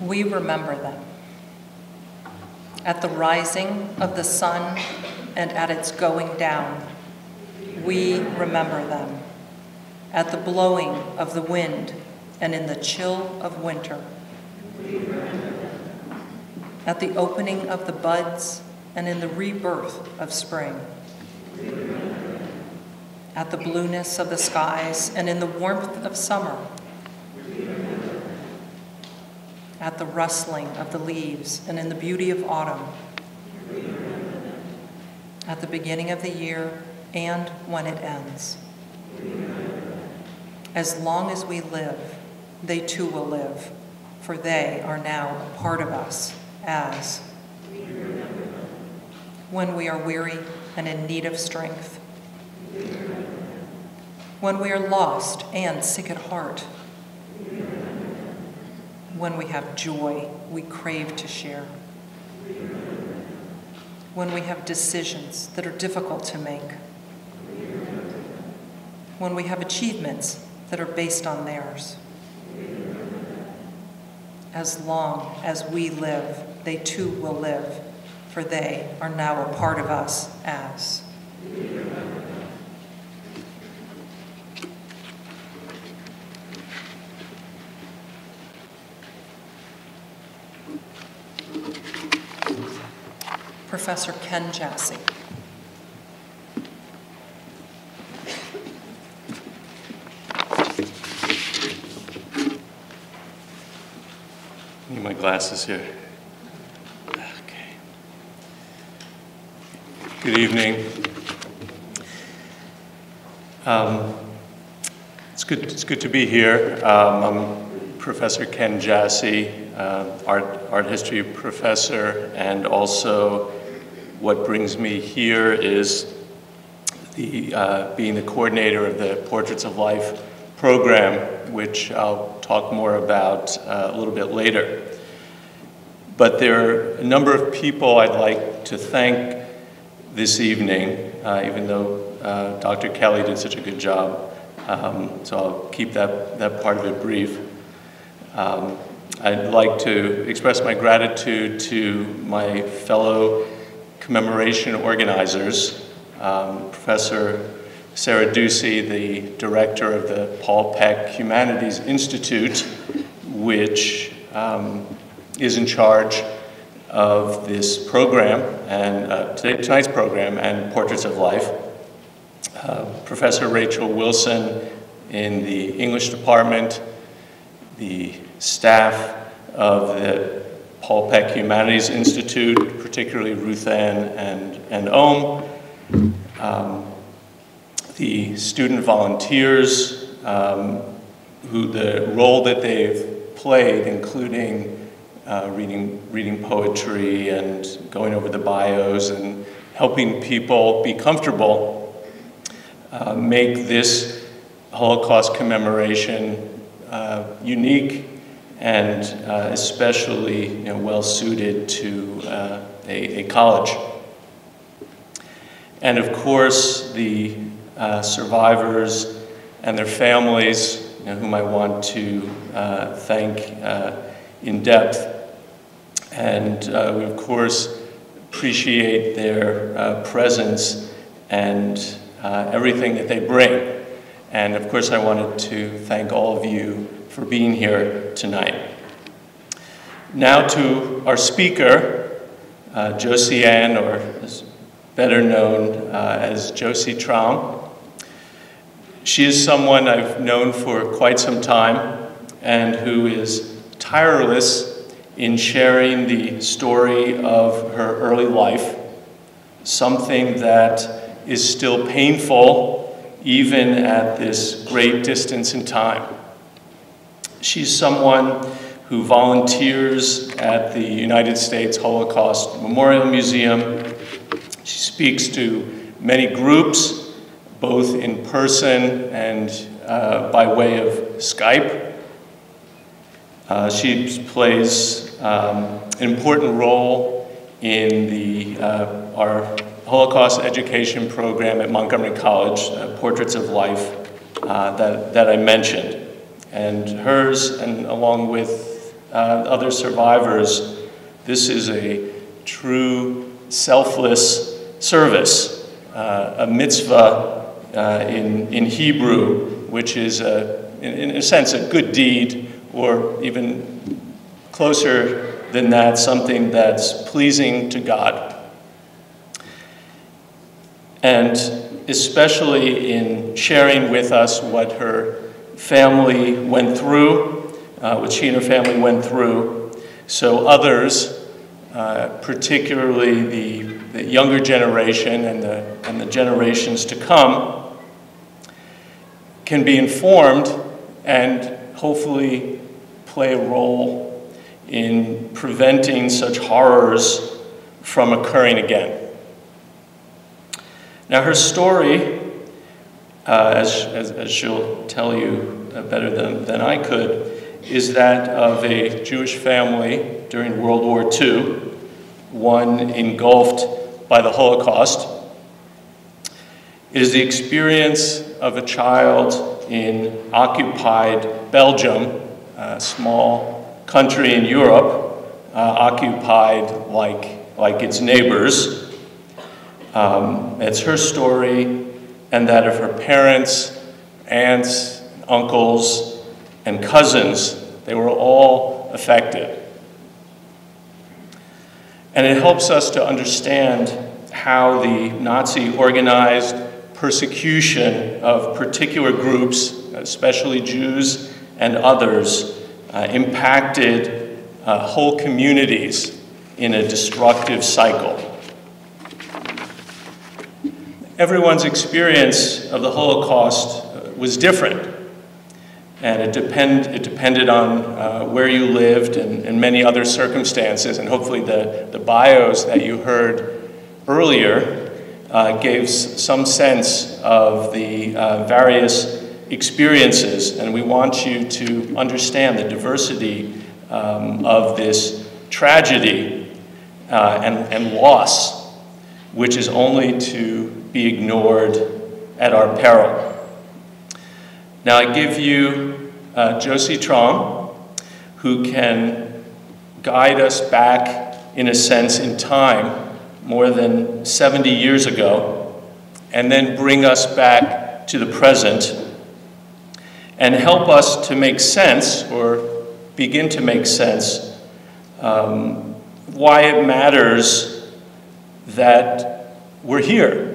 We remember them. At the rising of the sun and at its going down, we remember them. At the blowing of the wind and in the chill of winter. At the opening of the buds and in the rebirth of spring. At the blueness of the skies and in the warmth of summer. At the rustling of the leaves and in the beauty of autumn. At the beginning of the year and when it ends. As long as we live, they too will live, for they are now a part of us as when we are weary and in need of strength, when we are lost and sick at heart, when we have joy we crave to share, when we have decisions that are difficult to make, when we have achievements that are based on theirs. As long as we live, they too will live, for they are now a part of us as. Professor Ken Jassy. Need my glasses here. Okay. Good evening. It's good to be here. I'm Professor Ken Jassy, art history professor, and also what brings me here is being the coordinator of the Portraits of Life program, which I'll talk more about a little bit later. But there are a number of people I'd like to thank this evening, even though Dr. Kelly did such a good job. So I'll keep that part of it brief. I'd like to express my gratitude to my fellow commemoration organizers, Professor Sarah Ducey, the director of the Paul Peck Humanities Institute, which is in charge of this program and tonight's program and Portraits of Life. Professor Rachel Wilson in the English department, the staff of the Paul Peck Humanities Institute, particularly Ruth Ann and Ohm, the student volunteers, who the role that they've played, including reading poetry and going over the bios and helping people be comfortable, make this Holocaust commemoration unique and especially well suited to a college. And of course, the survivors and their families, whom I want to thank in depth. And we, of course, appreciate their presence and everything that they bring. And of course, I wanted to thank all of you for being here tonight. Now to our speaker, Josiane, or as better known as Josie Traum. She is someone I've known for quite some time and who is tireless in sharing the story of her early life, something that is still painful even at this great distance in time. She's someone who volunteers at the United States Holocaust Memorial Museum. She speaks to many groups, both in person and by way of Skype. She plays an important role in our Holocaust education program at Montgomery College, Portraits of Life, that I mentioned. And hers, and along with other survivors, this is a true selfless service, a mitzvah in Hebrew, which is, in a sense, a good deed, or even closer than that, something that's pleasing to God. And especially in sharing with us what her family went through, what she and her family went through, so others, particularly the younger generation and the generations to come, can be informed and hopefully play a role in preventing such horrors from occurring again. Now, her story, as she'll tell you better than I could, is that of a Jewish family during World War II, one engulfed by the Holocaust. It is the experience of a child in occupied Belgium, a small country in Europe, occupied like its neighbors. It's her story and that of her parents, aunts, uncles, and cousins. They were all affected. And it helps us to understand how the Nazi organized persecution of particular groups, especially Jews and others, impacted whole communities in a destructive cycle. Everyone's experience of the Holocaust was different, and it depended on where you lived and many other circumstances, and hopefully the bios that you heard earlier gave some sense of the various experiences, and we want you to understand the diversity of this tragedy and loss, which is only to be ignored at our peril. Now I give you Josiane Traum, who can guide us back, in a sense, in time, more than 70 years ago, and then bring us back to the present, and help us to make sense, or begin to make sense, why it matters that we're here,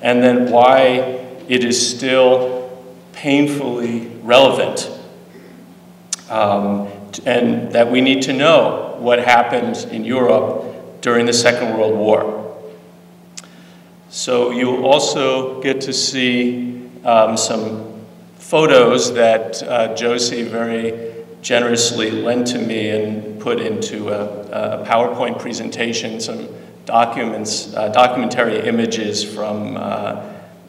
and then why it is still painfully relevant, and that we need to know what happened in Europe during the Second World War. So you'll also get to see some photos that Josie very generously lent to me and put into a PowerPoint presentation, some documents, documentary images from her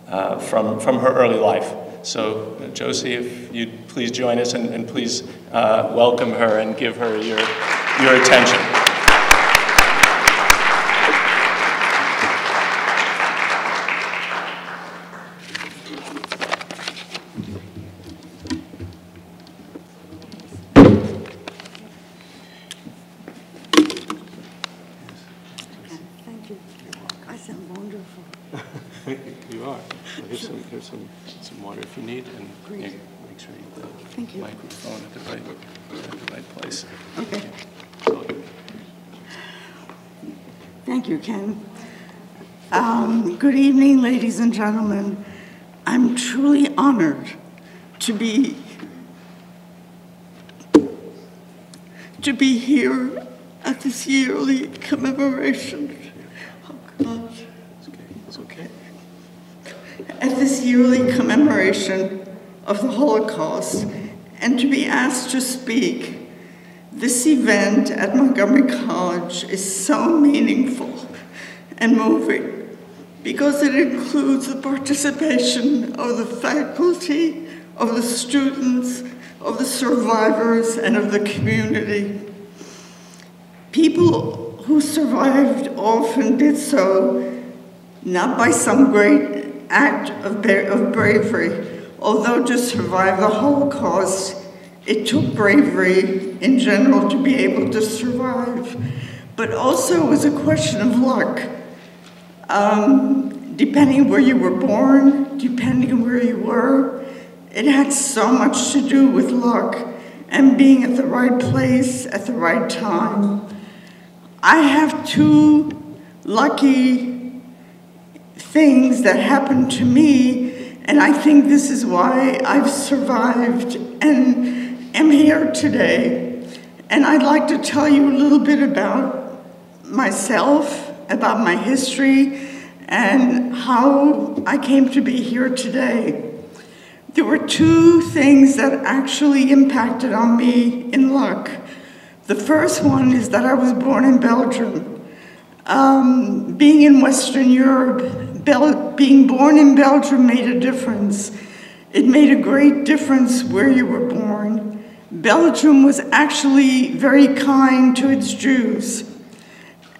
early life. So Josie, if you'd please join us and please welcome her and give her your attention. Here's some water if you need, and make sure you put the microphone at the right place. Okay. Thank you, Ken. Good evening, ladies and gentlemen. I'm truly honored to be here at this yearly commemoration. Oh, God. It's okay. At this yearly commemoration of the Holocaust, and to be asked to speak. This event at Montgomery College is so meaningful and moving because it includes the participation of the faculty, of the students, of the survivors, and of the community. People who survived often did so not by some great act of bravery. Although to survive the Holocaust, it took bravery in general to be able to survive. But also it was a question of luck. Depending where you were born, depending where you were, it had so much to do with luck and being at the right place at the right time. I have two lucky things that happened to me, and I think this is why I've survived and am here today. And I'd like to tell you a little bit about myself, about my history, and how I came to be here today. There were two things that actually impacted on me in luck. The first one is that I was born in Belgium. Being in Western Europe, being born in Belgium made a difference. It made a great difference where you were born. Belgium was actually very kind to its Jews.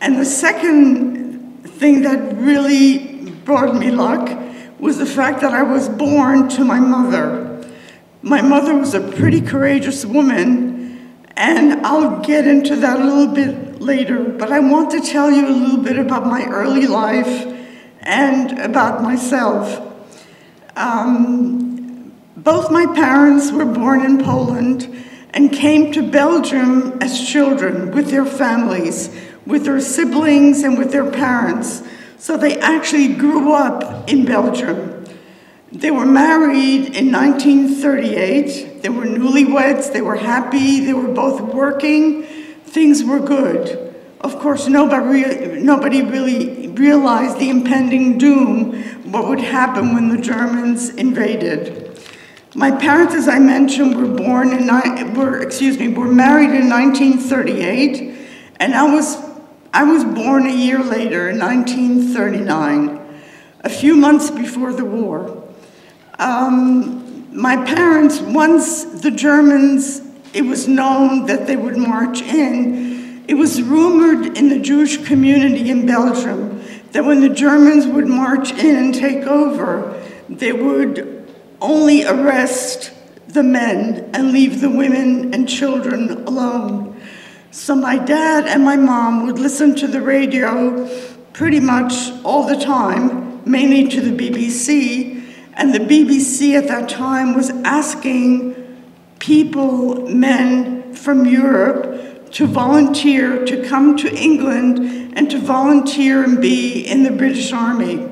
And the second thing that really brought me luck was the fact that I was born to my mother. My mother was a pretty courageous woman, and I'll get into that a little bit later, but I want to tell you a little bit about my early life and about myself. Both my parents were born in Poland and came to Belgium as children with their families, with their siblings and with their parents. So they actually grew up in Belgium. They were married in 1938. They were newlyweds, they were happy, they were both working, things were good. Of course, nobody really realized the impending doom, what would happen when the Germans invaded. My parents, as I mentioned, were married in 1938, and I was born a year later, in 1939, a few months before the war. My parents, once the Germans, it was known that they would march in, it was rumored in the Jewish community in Belgium that when the Germans would march in and take over, they would only arrest the men and leave the women and children alone. So my dad and my mom would listen to the radio pretty much all the time, mainly to the BBC, and the BBC at that time was asking people, men from Europe, to volunteer to come to England and to volunteer and be in the British Army.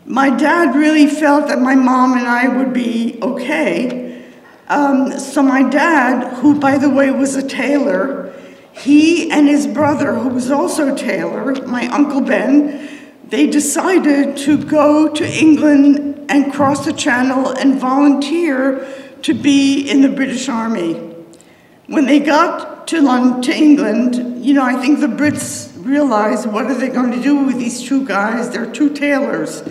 My dad really felt that my mom and I would be okay. So my dad, who by the way was a tailor, he and his brother, who was also a tailor, my Uncle Ben, they decided to go to England and cross the Channel and volunteer to be in the British Army. When they got to England, you know, I think the Brits realized, what are they going to do with these two guys? They're two tailors.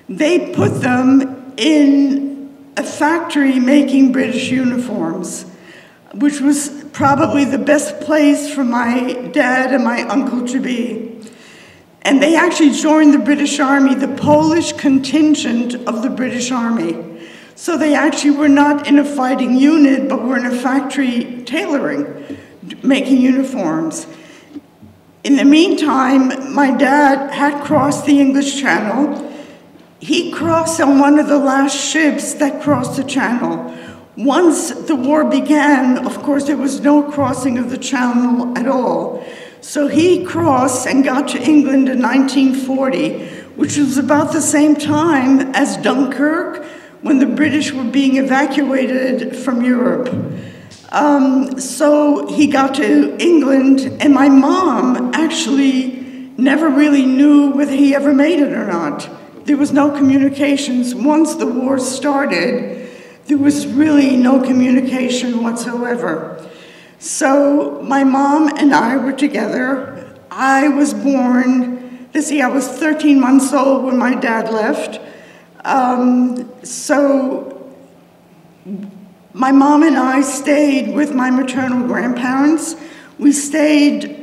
They put them in a factory making British uniforms, which was probably the best place for my dad and my uncle to be. And they actually joined the British Army, the Polish contingent of the British Army. So they actually were not in a fighting unit, but were in a factory tailoring, making uniforms. In the meantime, my dad had crossed the English Channel. He crossed on one of the last ships that crossed the Channel. Once the war began, of course, there was no crossing of the Channel at all. So he crossed and got to England in 1940, which was about the same time as Dunkirk, when the British were being evacuated from Europe. So he got to England, and my mom actually never really knew whether he ever made it or not. There was no communications. Once the war started, there was really no communication whatsoever. So my mom and I were together. I was born, I was 13 months old when my dad left. So my mom and I stayed with my maternal grandparents. We stayed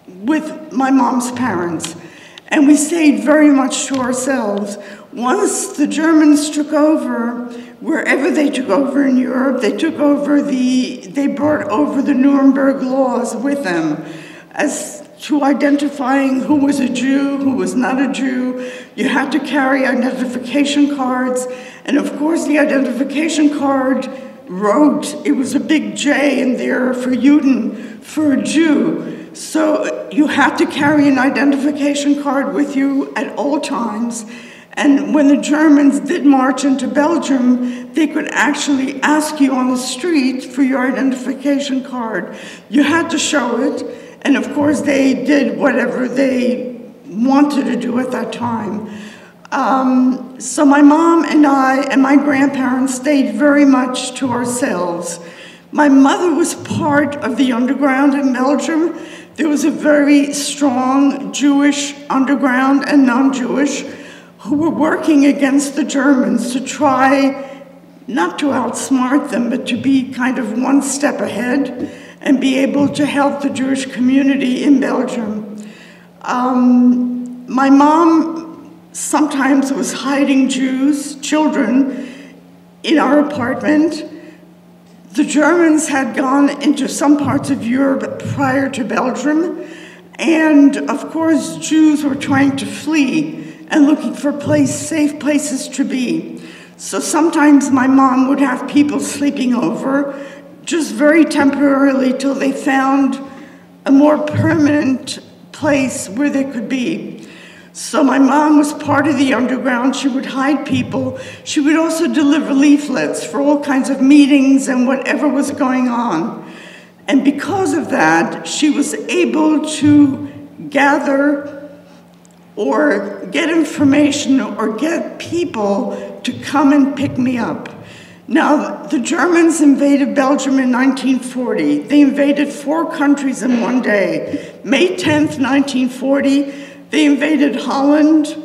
with my mom's parents. and we stayed very much to ourselves. Once the Germans took over, wherever they took over in Europe, they brought over the Nuremberg laws with them as to identifying who was a Jew, who was not a Jew. You had to carry identification cards, and of course the identification card wrote, it was a big J in there for Juden, for a Jew. So you had to carry an identification card with you at all times. And when the Germans did march into Belgium, they could actually ask you on the street for your identification card. You had to show it, and of course they did whatever they wanted to do at that time. So my mom and I and my grandparents stayed very much to ourselves. My mother was part of the underground in Belgium. There was a very strong Jewish underground and non-Jewish who were working against the Germans to try not to outsmart them, but to be kind of one step ahead and be able to help the Jewish community in Belgium. My mom sometimes was hiding children, in our apartment. The Germans had gone into some parts of Europe prior to Belgium, and of course Jews were trying to flee and looking for safe places to be. So sometimes my mom would have people sleeping over, just very temporarily till they found a more permanent place where they could be. So my mom was part of the underground. She would hide people. She would also deliver leaflets for all kinds of meetings and whatever was going on. And because of that, she was able to gather or get information or get people to come and pick me up. Now, the Germans invaded Belgium in 1940. They invaded 4 countries in one day. May 10th, 1940, they invaded Holland,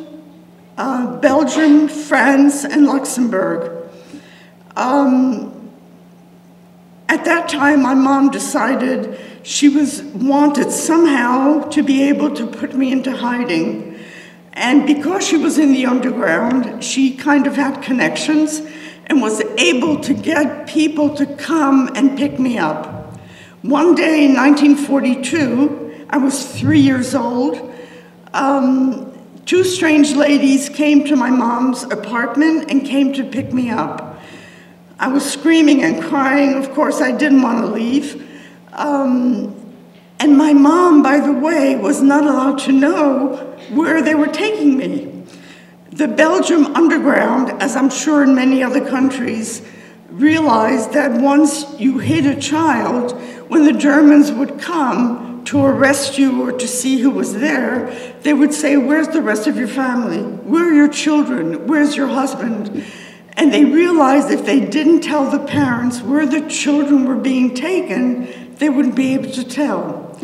Belgium, France, and Luxembourg. At that time, my mom decided she wanted somehow to be able to put me into hiding. And because she was in the underground, she kind of had connections and was able to get people to come and pick me up. One day in 1942, I was 3 years old. 2 strange ladies came to my mom's apartment and came to pick me up. I was screaming and crying. Of course, I didn't want to leave. And my mom, by the way, was not allowed to know where they were taking me. The Belgium underground, as I'm sure in many other countries, realized that once you hid a child, when the Germans would come to arrest you or to see who was there, they would say, "Where's the rest of your family? Where are your children? Where's your husband?" And they realized if they didn't tell the parents where the children were being taken, they wouldn't be able to tell.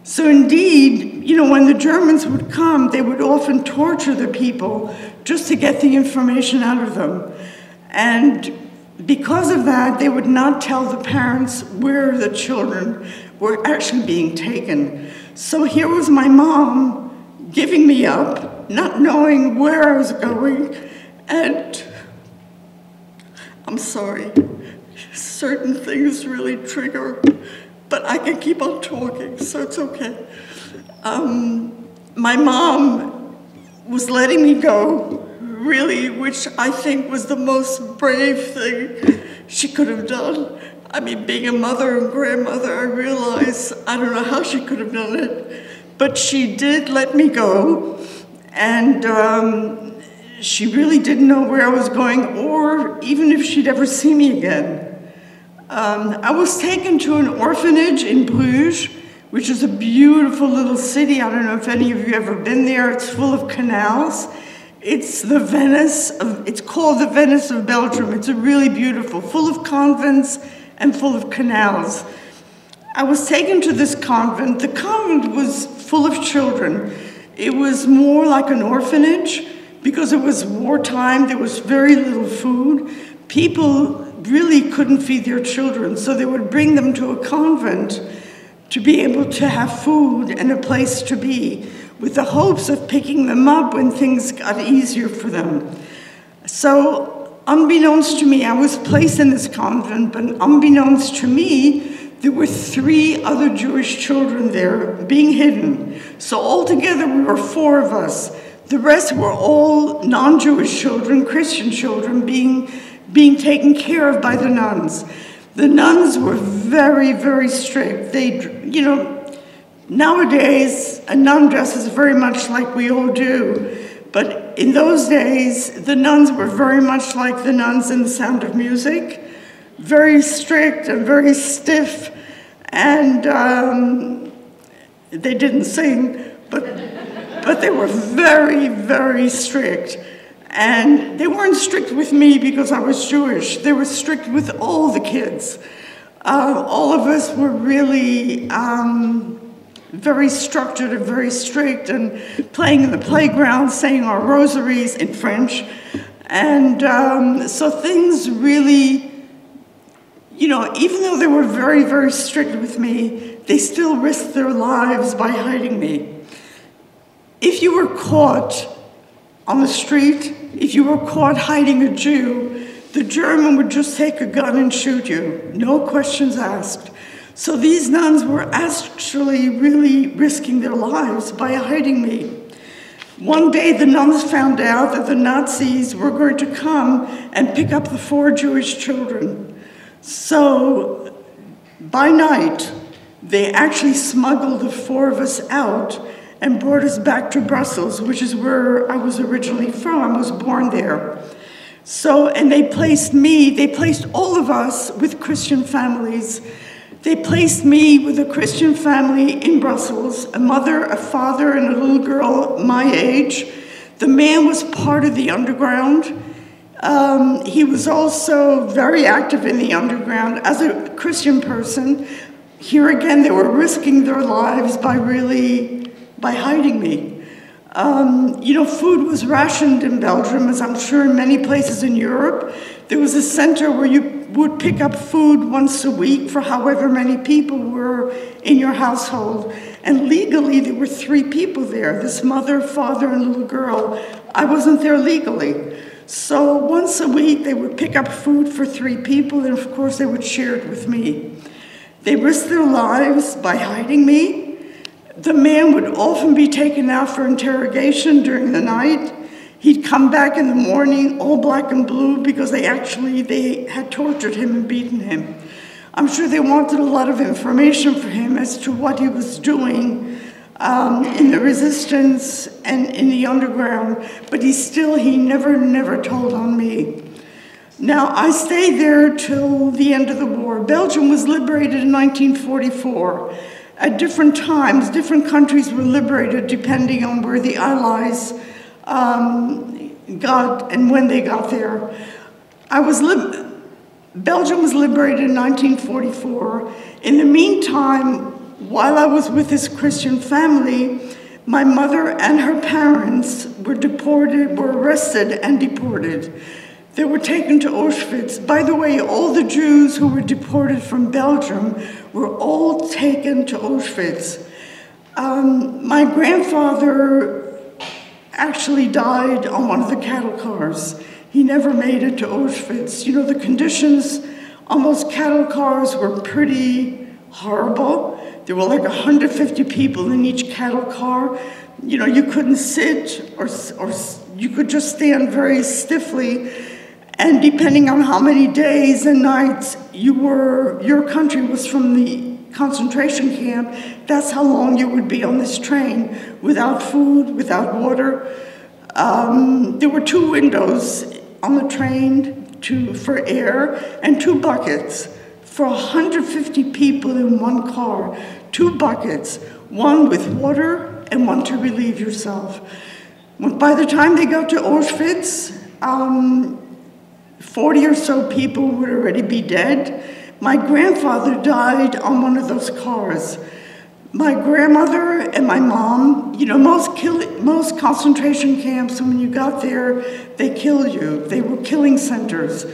So indeed, when the Germans would come, they would often torture the people just to get the information out of them. And because of that, they would not tell the parents where the children were actually being taken. So here was my mom giving me up, not knowing where I was going, and I'm sorry, certain things really trigger, but I can keep on talking, so it's okay. My mom was letting me go, really, which I think was the most brave thing she could have done. I mean, being a mother and grandmother, I realize I don't know how she could have done it, but she did let me go, and she really didn't know where I was going or even if she'd ever see me again. I was taken to an orphanage in Bruges, which is a beautiful little city. I don't know if any of you have ever been there. It's full of canals. It's called the Venice of Belgium. It's really beautiful, full of convents and full of canals. I was taken to this convent. The convent was full of children. It was more like an orphanage because it was wartime. There was very little food. People really couldn't feed their children, so they would bring them to a convent to be able to have food and a place to be. with the hopes of picking them up when things got easier for them. So, unbeknownst to me, I was placed in this convent, but unbeknownst to me, there were 3 other Jewish children there being hidden. So altogether, we were 4 of us. The rest were all non-Jewish children, Christian children, being taken care of by the nuns. The nuns were very, very strict. They, you know, nowadays, a nun dresses very much like we all do. But in those days, the nuns were very much like the nuns in The Sound of Music, very strict and very stiff, and they didn't sing, but they were very, very strict. And they weren't strict with me because I was Jewish. They were strict with all the kids. All of us were really very structured and very strict, and playing in the playground, saying our rosaries in French. And so things really, you know, even though they were very, very strict with me, they still risked their lives by hiding me. If you were caught on the street, if you were caught hiding a Jew, the German would just take a gun and shoot you, no questions asked. So these nuns were actually really risking their lives by hiding me. One day the nuns found out that the Nazis were going to come and pick up the 4 Jewish children. So by night, they actually smuggled the 4 of us out and brought us back to Brussels, which is where I was originally from. I was born there. So, and they placed all of us with Christian families. They placed me with a Christian family in Brussels, a mother, a father, and a little girl my age. The man was part of the underground. He was also very active in the underground as a Christian person. Here again, they were risking their lives by hiding me. You know, food was rationed in Belgium, as I'm sure in many places in Europe. There was a center where you would pick up food once a week for however many people were in your household. And legally, there were 3 people there, this mother, father, and little girl. I wasn't there legally. So once a week, they would pick up food for 3 people, and of course, they would share it with me. They risked their lives by hiding me. The man would often be taken out for interrogation during the night. He'd come back in the morning all black and blue because they had tortured him and beaten him. I'm sure they wanted a lot of information for him as to what he was doing in the resistance and in the underground, but he never told on me. Now, I stayed there till the end of the war. Belgium was liberated in 1944. At different times, different countries were liberated depending on where the Allies got and when they got there. Belgium was liberated in 1944. In the meantime, while I was with this Christian family, my mother and her parents were arrested and deported. They were taken to Auschwitz. By the way, all the Jews who were deported from Belgium were all taken to Auschwitz. My grandfather actually died on one of the cattle cars. He never made it to Auschwitz. You know, the conditions on those cattle cars were pretty horrible. There were like 150 people in each cattle car. You know, you couldn't sit or you could just stand very stiffly. And depending on how many days and nights your country was from the concentration camp, that's how long you would be on this train, without food, without water. There were 2 windows on the train for air and 2 buckets for 150 people in one car. 2 buckets, one with water and one to relieve yourself. By the time they got to Auschwitz, 40 or so people would already be dead. My grandfather died on one of those cars. My grandmother and my mom, you know, most concentration camps, when you got there, they killed you. They were killing centers.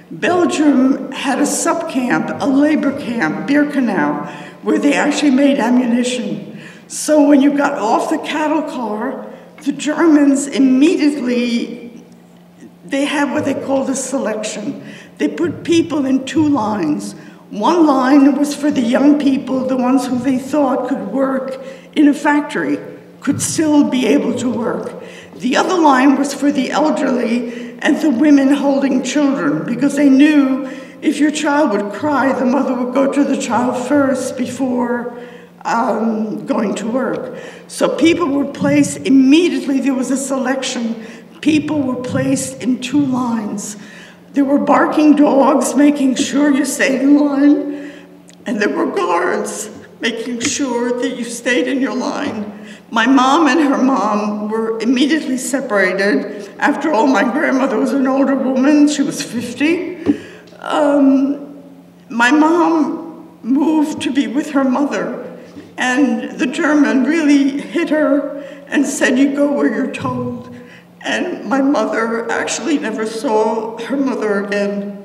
Belgium had a sub-camp, a labor camp, Birkenau, where they actually made ammunition. So when you got off the cattle car, the Germans immediately, they had what they called a selection. They put people in two lines. One line was for the young people, the ones who they thought could work in a factory, could still be able to work. The other line was for the elderly and the women holding children, because they knew if your child would cry, the mother would go to the child first before going to work. So people were placed immediately, there was a selection. People were placed in two lines. There were barking dogs making sure you stayed in line, and there were guards making sure that you stayed in your line. My mom and her mom were immediately separated. After all, my grandmother was an older woman, she was 50. My mom moved to be with her mother, and the German really hit her and said, "You go where you're told." And my mother actually never saw her mother again.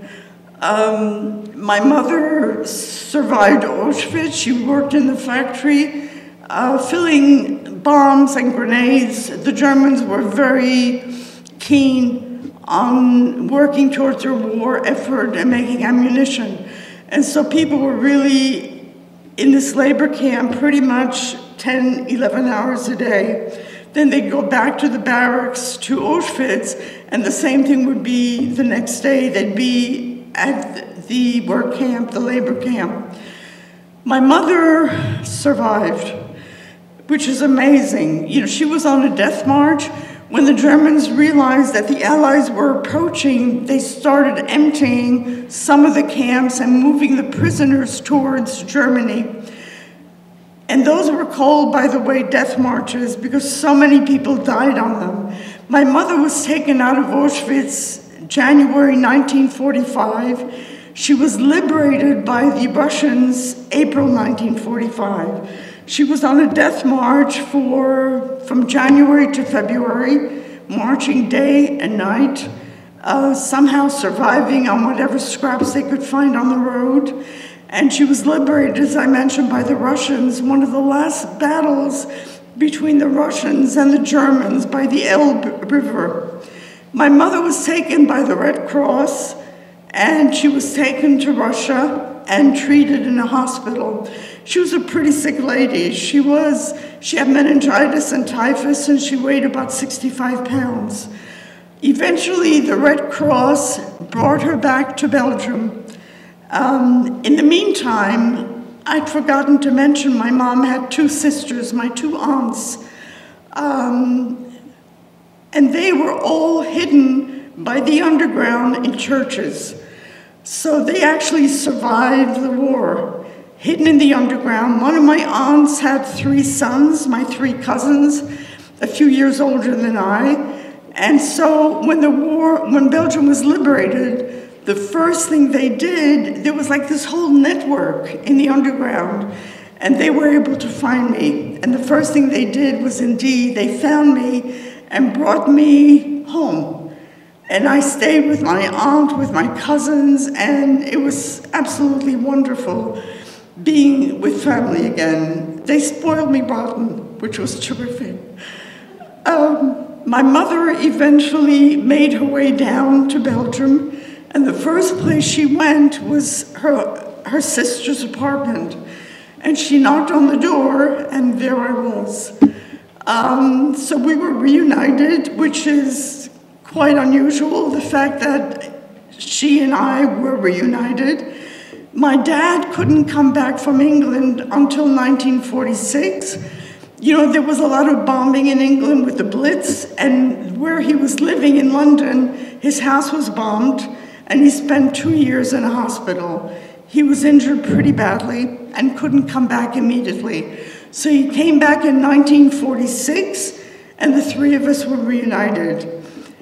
My mother survived Auschwitz. She worked in the factory, filling bombs and grenades. The Germans were very keen on working towards their war effort and making ammunition. And so people were really in this labor camp pretty much 10, 11 hours a day. Then they'd go back to the barracks to Auschwitz, and the same thing would be the next day. They'd be at the work camp, the labor camp. My mother survived, which is amazing. You know, she was on a death march. When the Germans realized that the Allies were approaching, they started emptying some of the camps and moving the prisoners towards Germany. And those were called, by the way, death marches because so many people died on them. My mother was taken out of Auschwitz January 1945. She was liberated by the Russians April 1945. She was on a death march from January to February, marching day and night, somehow surviving on whatever scraps they could find on the road. And she was liberated, as I mentioned, by the Russians, one of the last battles between the Russians and the Germans by the Elbe River. My mother was taken by the Red Cross, and she was taken to Russia and treated in a hospital. She was a pretty sick lady. She had meningitis and typhus, and she weighed about 65 pounds. Eventually, the Red Cross brought her back to Belgium. In the meantime, I'd forgotten to mention my mom had two sisters, my two aunts, and they were all hidden by the underground in churches. So they actually survived the war, hidden in the underground. One of my aunts had three sons, my three cousins, a few years older than I. And so when Belgium was liberated, the first thing they did, there was like this whole network in the underground, and they were able to find me. And the first thing they did was indeed, they found me and brought me home. And I stayed with my aunt, with my cousins, and it was absolutely wonderful being with family again. They spoiled me rotten, which was terrific. My mother eventually made her way down to Belgium, and the first place she went was her sister's apartment. And she knocked on the door, and there I was. So we were reunited, which is quite unusual, the fact that she and I were reunited. My dad couldn't come back from England until 1946. You know, there was a lot of bombing in England with the Blitz, and where he was living in London, his house was bombed, and he spent 2 years in a hospital. He was injured pretty badly and couldn't come back immediately. So he came back in 1946, and the three of us were reunited.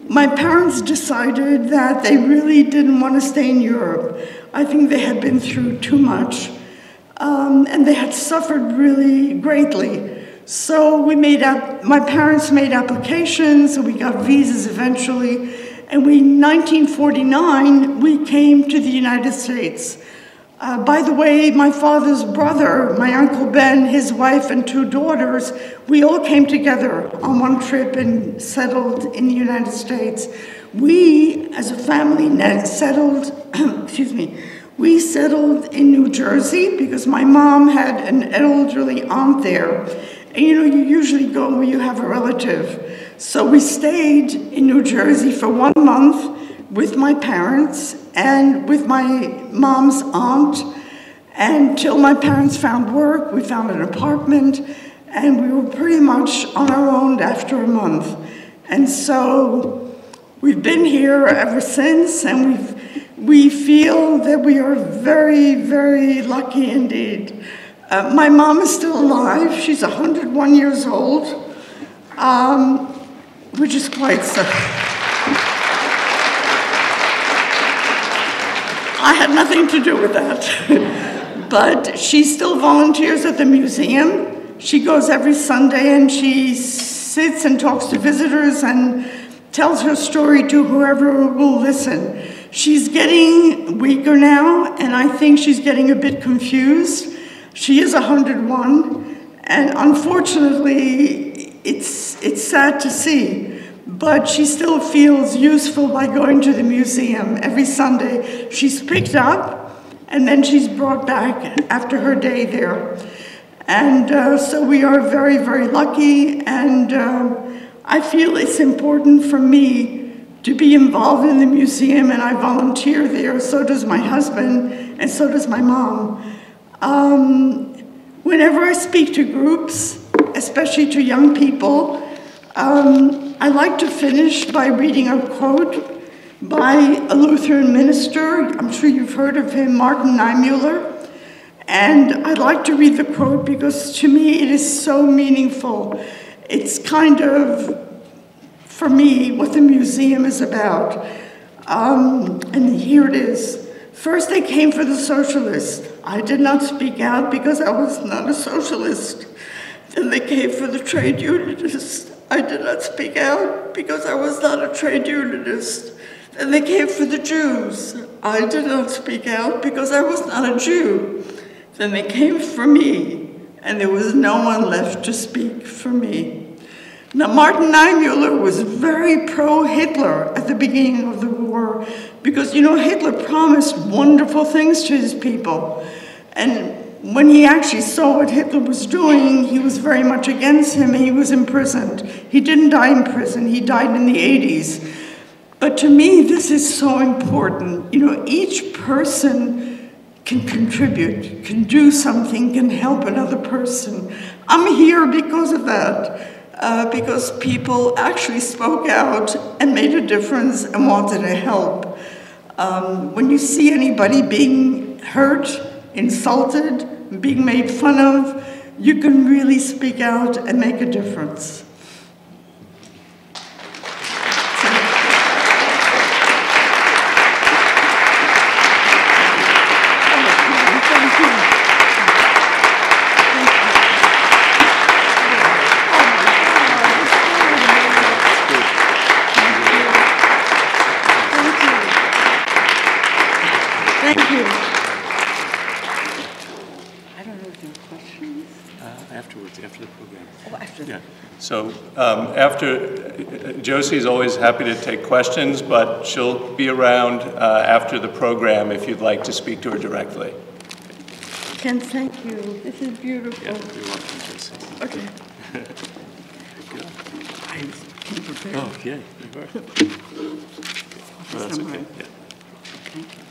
My parents decided that they really didn't want to stay in Europe. I think they had been through too much, and they had suffered really greatly. So my parents made applications, and we got visas eventually, and in 1949, we came to the United States. By the way, my father's brother, my Uncle Ben, his wife and 2 daughters, we all came together on one trip and settled in the United States. We, as a family, settled, excuse me, we settled in New Jersey because my mom had an elderly aunt there. And you usually go where you have a relative. So we stayed in New Jersey for 1 month with my parents and with my mom's aunt, until my parents found work. We found an apartment, and we were pretty much on our own after a month. And so we've been here ever since, and we feel that we are very, very lucky indeed. My mom is still alive. She's 101 years old, which is quite so. I had nothing to do with that. But she still volunteers at the museum. She goes every Sunday and she sits and talks to visitors and tells her story to whoever will listen. She's getting weaker now, and I think she's getting a bit confused. She is 101, and unfortunately, it's sad to see. But she still feels useful by going to the museum every Sunday. She's picked up, and then she's brought back after her day there. And so we are very, very lucky, and I feel it's important for me to be involved in the museum, and I volunteer there. So does my husband, and so does my mom. Whenever I speak to groups, especially to young people, I like to finish by reading a quote by a Lutheran minister. I'm sure you've heard of him, Martin Niemöller. And I'd like to read the quote because to me it is so meaningful. It's kind of, for me, what the museum is about. And here it is. First they came for the socialists. I did not speak out because I was not a socialist. Then they came for the trade unionists. I did not speak out because I was not a trade unionist. Then they came for the Jews. I did not speak out because I was not a Jew. Then they came for me, and there was no one left to speak for me. Now, Martin Niemöller was very pro-Hitler at the beginning of the war because, Hitler promised wonderful things to his people. And when he actually saw what Hitler was doing, he was very much against him, and he was imprisoned. He didn't die in prison. He died in the 80s. But to me, this is so important. Each person can contribute, can do something, can help another person. I'm here because of that, because people actually spoke out and made a difference and wanted to help. When you see anybody being hurt, insulted, being made fun of, you can really speak out and make a difference. So Josie's always happy to take questions, but she'll be around after the program if you'd like to speak to her directly. Ken, thank you. This is beautiful. Yeah, you're welcome, Josie. Okay. I came prepared. Oh, yeah, you were. Oh, that's okay. Yeah. Thank you.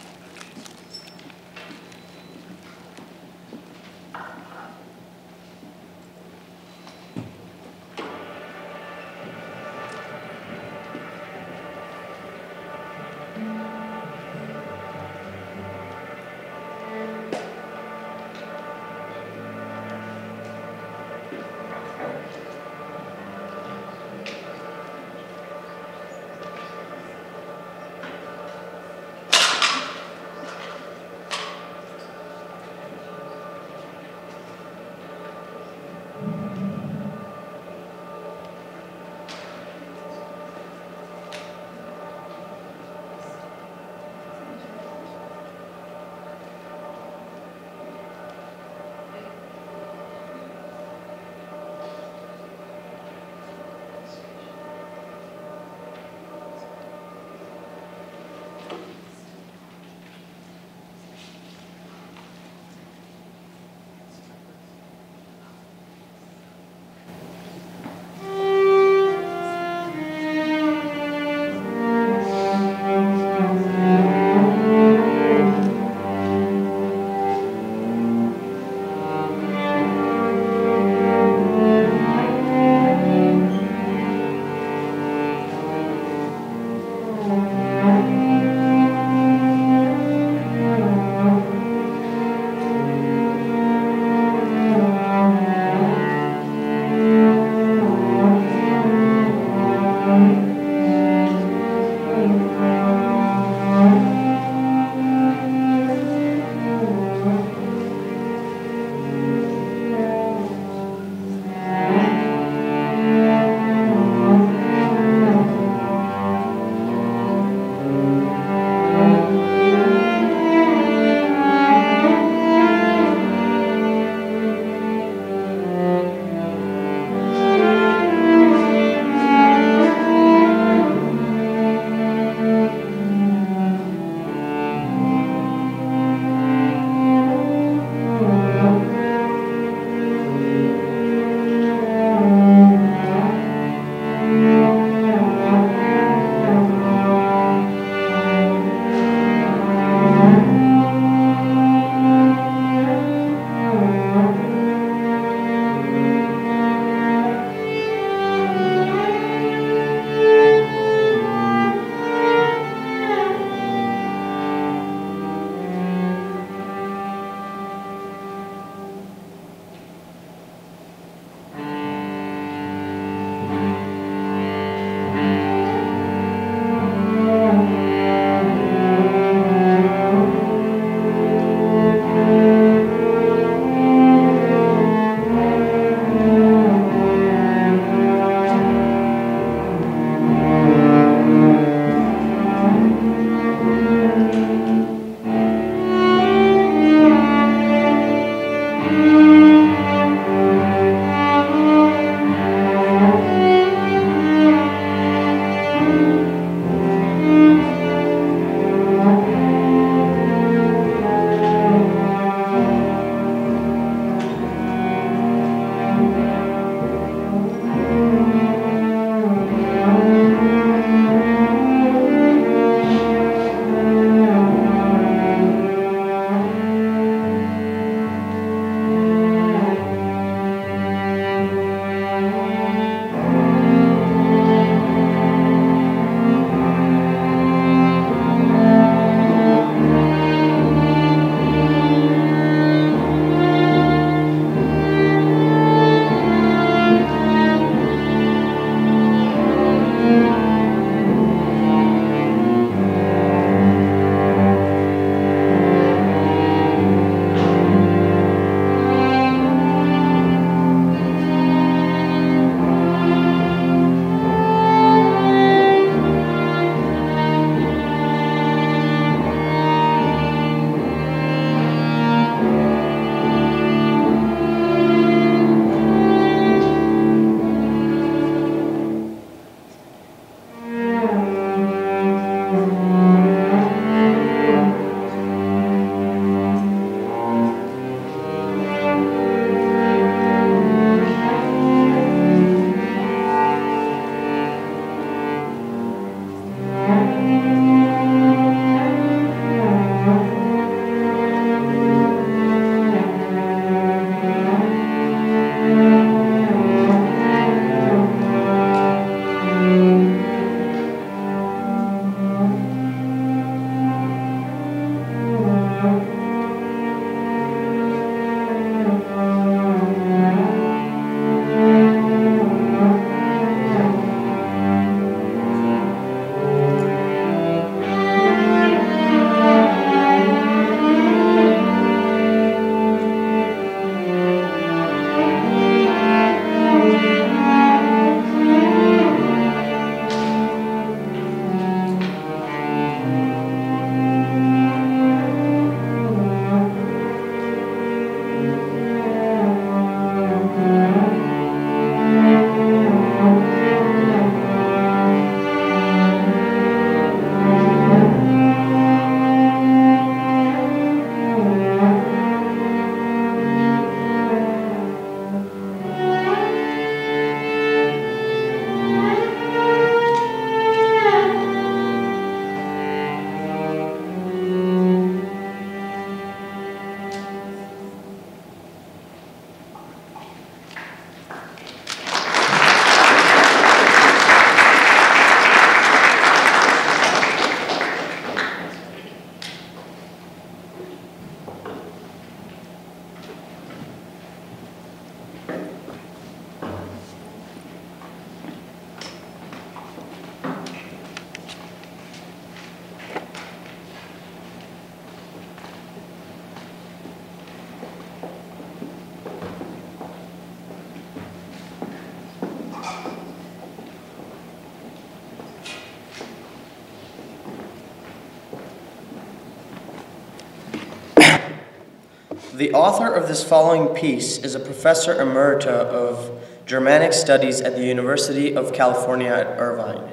The author of this following piece is a professor emerita of Germanic Studies at the University of California at Irvine.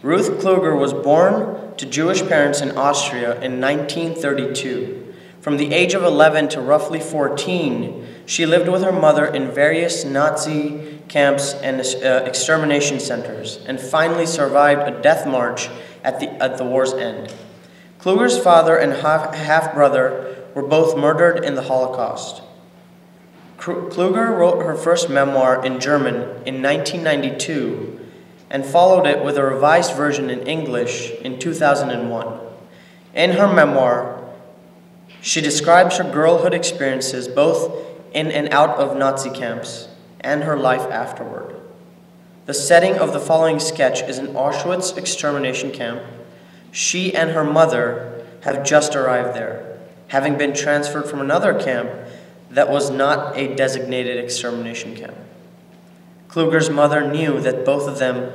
Ruth Kluger was born to Jewish parents in Austria in 1932. From the age of 11 to roughly 14, she lived with her mother in various Nazi camps and extermination centers, and finally survived a death march at the war's end. Kluger's father and half-brother were both murdered in the Holocaust. Kluger wrote her first memoir in German in 1992 and followed it with a revised version in English in 2001. In her memoir, she describes her girlhood experiences both in and out of Nazi camps and her life afterward. The setting of the following sketch is an Auschwitz extermination camp. She and her mother have just arrived there, having been transferred from another camp that was not a designated extermination camp. Kluger's mother knew that both of them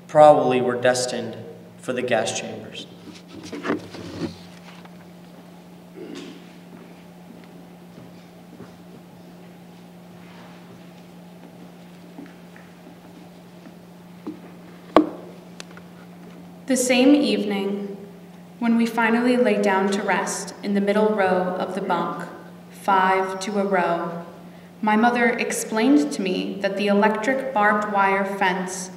probably were destined for the gas chambers. The same evening, when we finally lay down to rest in the middle row of the bunk, 5 to a row, my mother explained to me that the electric barbed wire fence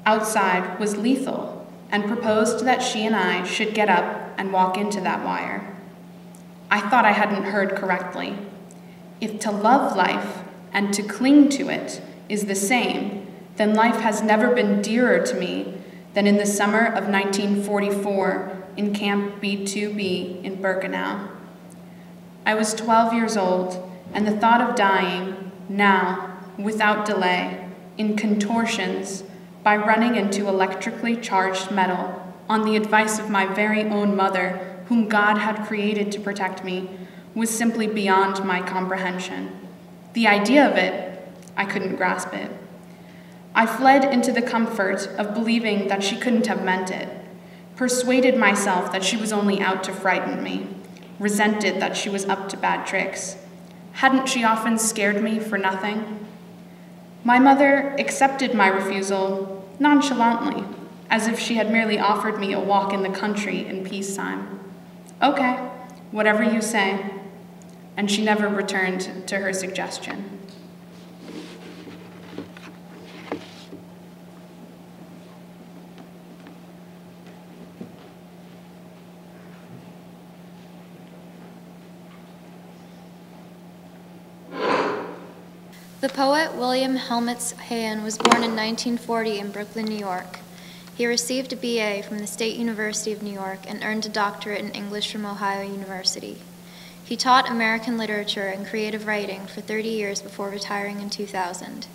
outside was lethal and proposed that she and I should get up and walk into that wire. I thought I hadn't heard correctly. If to love life and to cling to it is the same, then life has never been dearer to me than in the summer of 1944 in Camp B2B in Birkenau. I was 12 years old, and the thought of dying, now, without delay, in contortions, by running into electrically charged metal, on the advice of my very own mother, whom God had created to protect me, was simply beyond my comprehension. The idea of it, I couldn't grasp it. I fled into the comfort of believing that she couldn't have meant it, persuaded myself that she was only out to frighten me, resented that she was up to bad tricks. Hadn't she often scared me for nothing? My mother accepted my refusal nonchalantly, as if she had merely offered me a walk in the country in peacetime. Okay, whatever you say. And she never returned to her suggestion. The poet William Helmets Hayen was born in 1940 in Brooklyn, New York. He received a BA from the State University of New York and earned a doctorate in English from Ohio University. He taught American literature and creative writing for 30 years before retiring in 2000.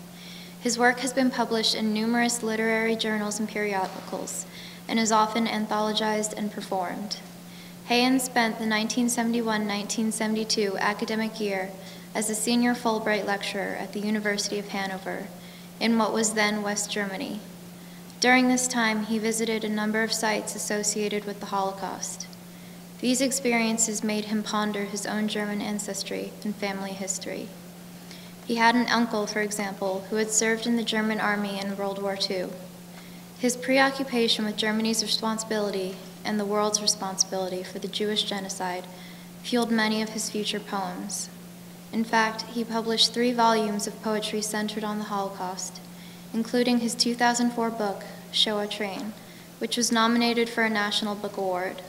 His work has been published in numerous literary journals and periodicals, and is often anthologized and performed. Hayen spent the 1971-1972 academic year as a senior Fulbright lecturer at the University of Hanover, in what was then West Germany. During this time, he visited a number of sites associated with the Holocaust. These experiences made him ponder his own German ancestry and family history. He had an uncle, for example, who had served in the German army in World War II. His preoccupation with Germany's responsibility and the world's responsibility for the Jewish genocide fueled many of his future poems. In fact, he published 3 volumes of poetry centered on the Holocaust, including his 2004 book, Shoah Train, which was nominated for a National Book Award.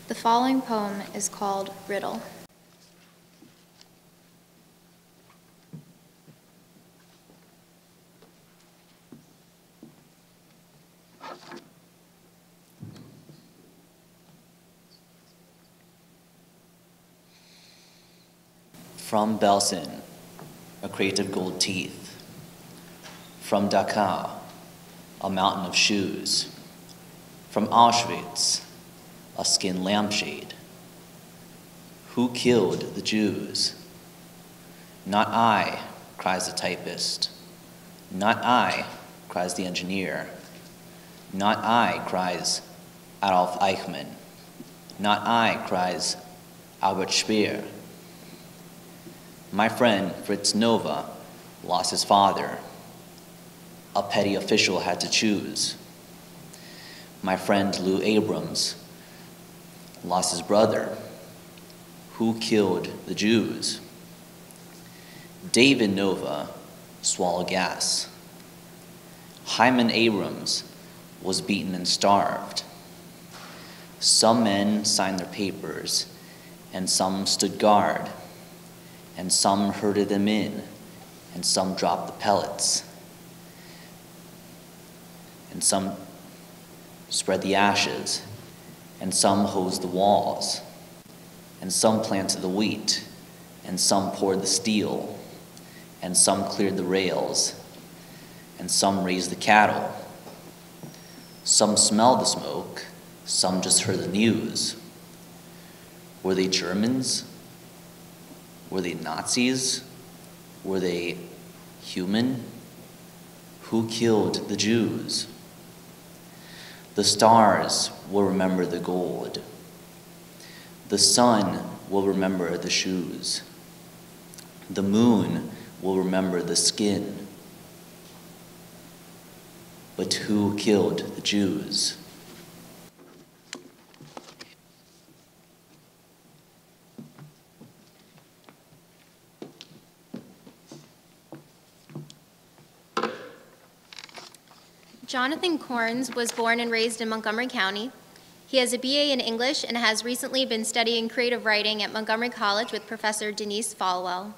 The following poem is called Riddle. From Belsen, a crate of gold teeth. From Dachau, a mountain of shoes. From Auschwitz, a skin lampshade. Who killed the Jews? Not I, cries the typist. Not I, cries the engineer. Not I, cries Adolf Eichmann. Not I, cries Albert Speer. My friend Fritz Nova lost his father. A petty official had to choose. My friend Lou Abrams lost his brother. Who killed the Jews? David Nova swallowed gas. Hyman Abrams was beaten and starved. Some men signed their papers, and some stood guard, and some herded them in, and some dropped the pellets, and some spread the ashes, and some hosed the walls, and some planted the wheat, and some poured the steel, and some cleared the rails, and some raised the cattle. Some smelled the smoke, some just heard the news. Were they Germans? Were they Nazis? Were they human? Who killed the Jews? The stars will remember the gold. The sun will remember the shoes. The moon will remember the skin. But who killed the Jews? Jonathan Corns was born and raised in Montgomery County. He has a BA in English and has recently been studying creative writing at Montgomery College with Professor Denise Falwell.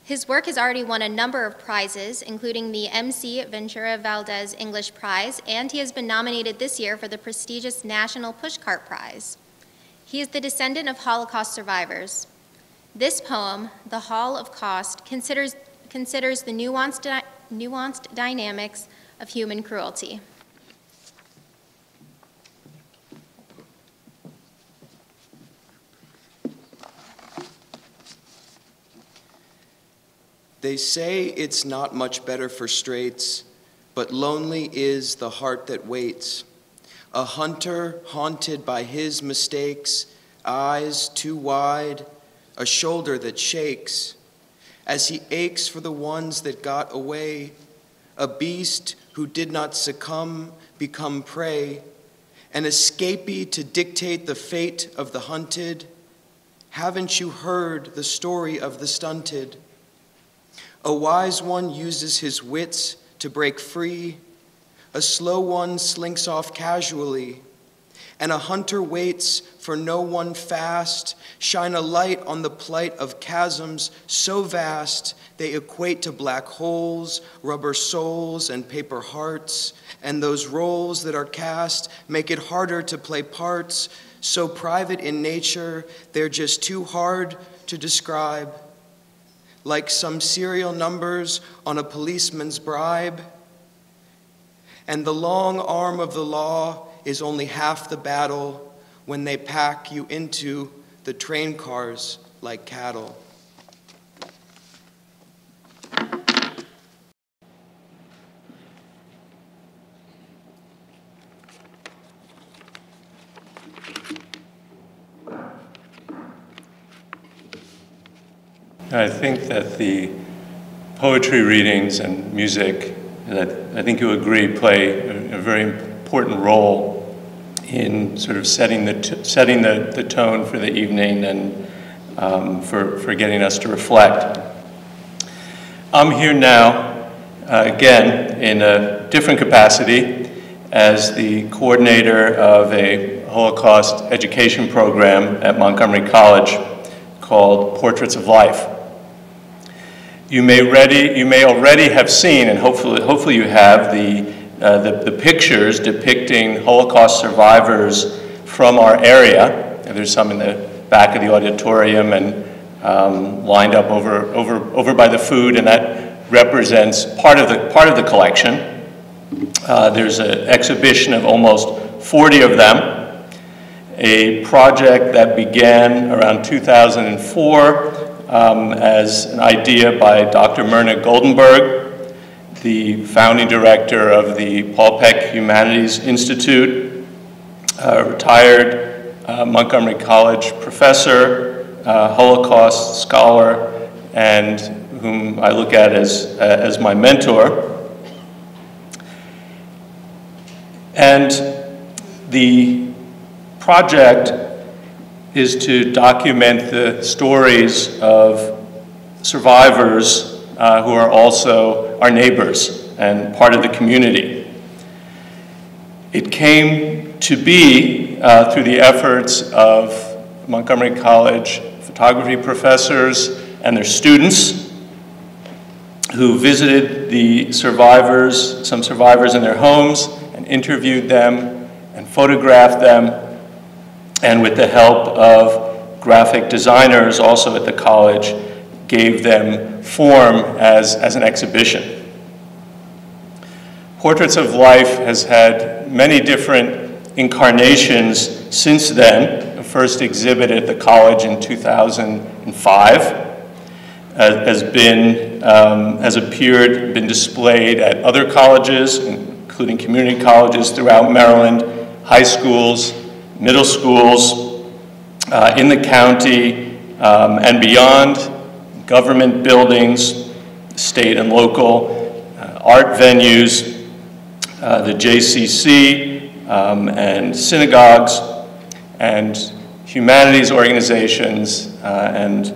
His work has already won a number of prizes, including the MC Ventura Valdez English Prize, and he has been nominated this year for the prestigious National Pushcart Prize. He is the descendant of Holocaust survivors. This poem, The Holocaust, considers the nuanced dynamics of human cruelty. They say it's not much better for straights, but lonely is the heart that waits. A hunter haunted by his mistakes, eyes too wide, a shoulder that shakes, as he aches for the ones that got away, a beast who did not succumb, become prey, an escapee to dictate the fate of the hunted. Haven't you heard the story of the stunted? A wise one uses his wits to break free, a slow one slinks off casually, and a hunter waits for no one fast, shine a light on the plight of chasms so vast they equate to black holes, rubber souls, and paper hearts, and those roles that are cast make it harder to play parts, so private in nature they're just too hard to describe. Like some serial numbers on a policeman's bribe, and the long arm of the law is only half the battle when they pack you into the train cars like cattle. I think that the poetry readings and music that I think you agree play a very important role in sort of setting the tone for the evening and for getting us to reflect. I'm here now, again, in a different capacity as the coordinator of a Holocaust education program at Montgomery College called Portraits of Life. You may already have seen, and hopefully you have, the pictures depicting Holocaust survivors from our area. There's some in the back of the auditorium and lined up over by the food, and that represents part of the collection. There's an exhibition of almost 40 of them, a project that began around 2004 as an idea by Dr. Myrna Goldenberg, the founding director of the Paul Peck Humanities Institute, retired Montgomery College professor, Holocaust scholar, and whom I look at as my mentor. And the project is to document the stories of survivors who are also our neighbors and part of the community. It came to be through the efforts of Montgomery College photography professors and their students who visited the survivors, some survivors in their homes, and interviewed them and photographed them, and with the help of graphic designers also at the college, gave them form as an exhibition. Portraits of Life has had many different incarnations since then. The first exhibit at the college in 2005 has appeared, been displayed at other colleges, including community colleges throughout Maryland, high schools, middle schools, in the county and beyond, government buildings, state and local, art venues, the JCC, and synagogues, and humanities organizations, and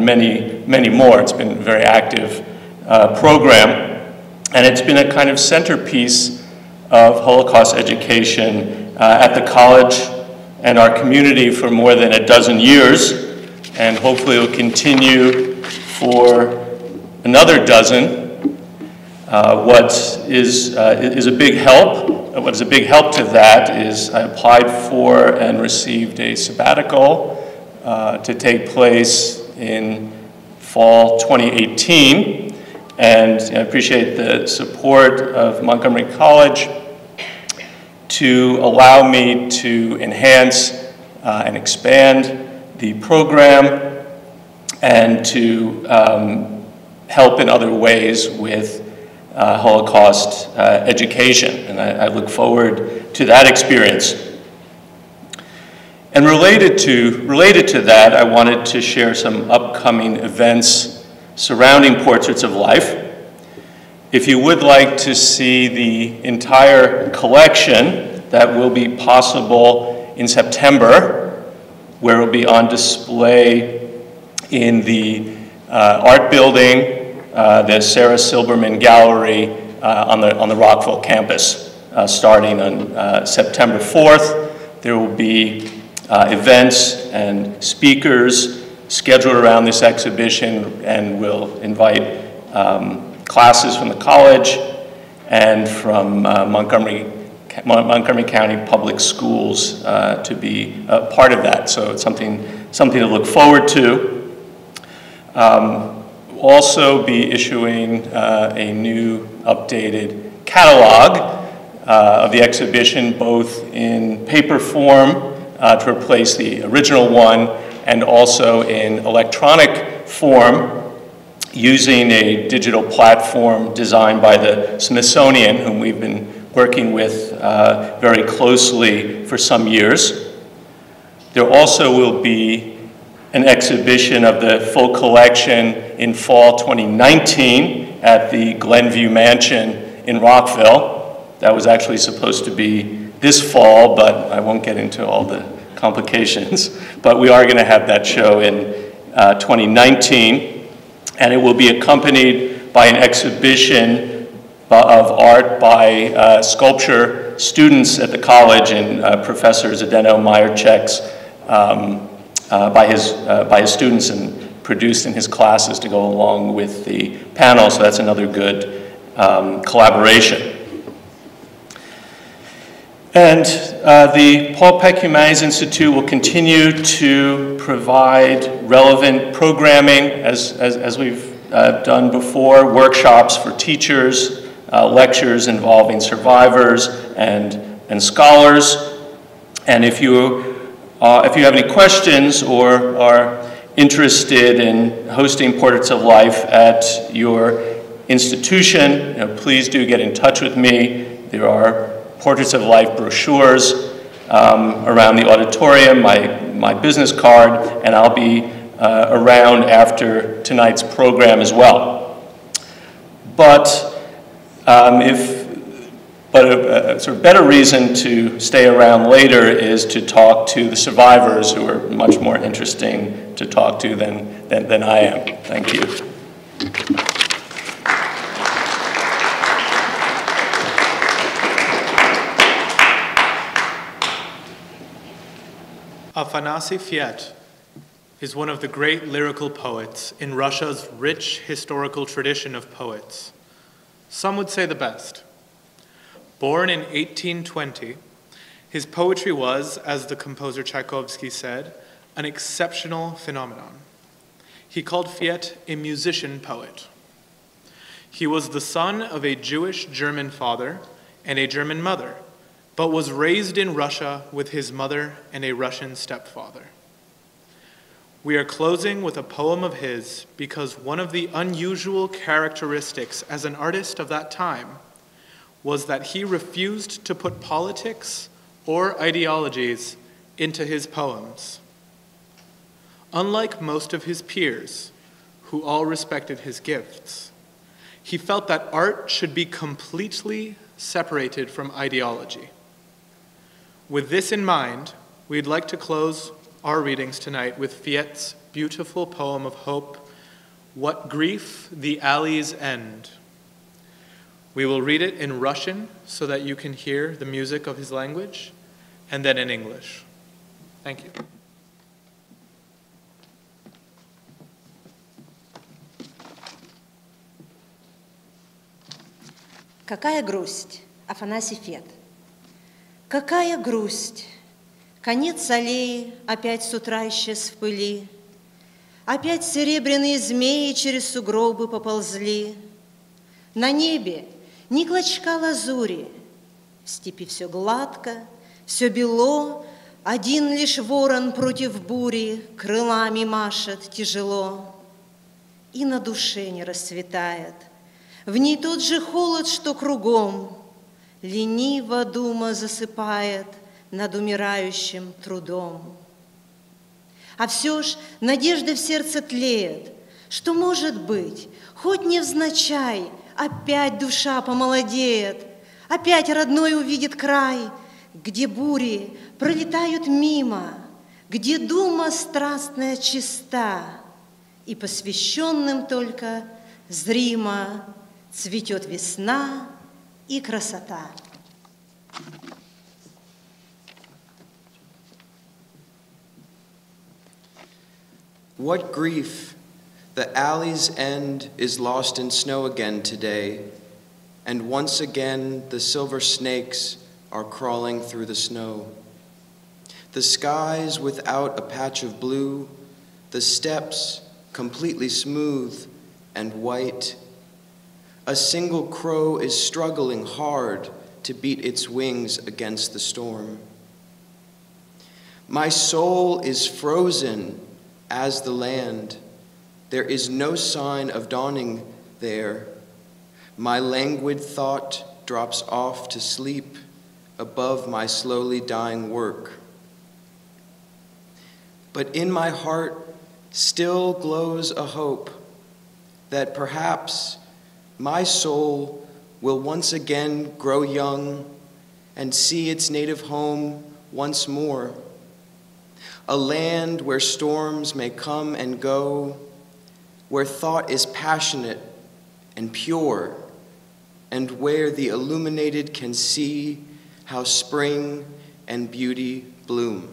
many, many more. It's been a very active program, and it's been a kind of centerpiece of Holocaust education at the college and our community for more than a dozen years, and hopefully it will continue for another dozen. What is a big help? What is a big help to that is I applied for and received a sabbatical to take place in fall 2018, and I appreciate the support of Montgomery College to allow me to enhance and expand the program and to help in other ways with Holocaust education, and I look forward to that experience. And related to that, I wanted to share some upcoming events surrounding Portraits of Life. If you would like to see the entire collection, that will be possible in September, where it will be on display in the art building, the Sarah Silberman Gallery on the Rockville campus, starting on September 4th. There will be events and speakers scheduled around this exhibition, and we'll invite classes from the college and from Montgomery County Public Schools to be a part of that. So it's something to look forward to. We'll also be issuing a new updated catalog of the exhibition, both in paper form to replace the original one, and also in electronic form using a digital platform designed by the Smithsonian, whom we've been working with very closely for some years. There also will be an exhibition of the full collection in fall 2019 at the Glenview Mansion in Rockville. That was actually supposed to be this fall, but I won't get into all the complications. But we are going to have that show in 2019, and it will be accompanied by an exhibition of art by sculpture students at the college and Professor Zdeno Myerczek's by his students and produced in his classes to go along with the panel, so that's another good collaboration. And the Paul Peck Humanities Institute will continue to provide relevant programming as we've done before, workshops for teachers, lectures involving survivors and scholars. And if you have any questions or are interested in hosting Portraits of Life at your institution, please do get in touch with me. There are Portraits of Life brochures around the auditorium, my business card, and I'll be around after tonight's program as well. But a sort of better reason to stay around later is to talk to the survivors, who are much more interesting to talk to than I am. Thank you. Afanasy Fiet is one of the great lyrical poets in Russia's rich historical tradition of poets. Some would say the best. Born in 1820, his poetry was, as the composer Tchaikovsky said, an exceptional phenomenon. He called Fiet a musician-poet. He was the son of a Jewish German father and a German mother, but was raised in Russia with his mother and a Russian stepfather. We are closing with a poem of his because one of the unusual characteristics as an artist of that time was that he refused to put politics or ideologies into his poems. Unlike most of his peers, who all respected his gifts, he felt that art should be completely separated from ideology. With this in mind, we'd like to close our readings tonight with Fiet's beautiful poem of hope, What Grief the Alleys End. We will read it in Russian so that you can hear the music of his language, and then in English. Thank you. Какая грусть, Афанасий Фет. Какая грусть, конец аллеи опять с утра исчез в пыли, опять серебряные змеи через сугробы поползли. На небе ни клочка лазури, в степи все гладко, все бело, один лишь ворон против бури крылами машет тяжело. И на душе не расцветает, в ней тот же холод, что кругом, лениво дума засыпает над умирающим трудом. А все ж надежда в сердце тлеет, что, может быть, хоть невзначай, опять душа помолодеет, опять родной увидит край, где бури пролетают мимо, где дума страстная чиста, и посвященным только зримо цветет весна и красота. What grief! The alley's end is lost in snow again today, and once again the silver snakes are crawling through the snow. The skies without a patch of blue, the steps completely smooth and white. A single crow is struggling hard to beat its wings against the storm. My soul is frozen as the land. There is no sign of dawning there. My languid thought drops off to sleep above my slowly dying work. But in my heart still glows a hope that perhaps my soul will once again grow young and see its native home once more, a land where storms may come and go, where thought is passionate and pure, and where the illuminated can see how spring and beauty bloom.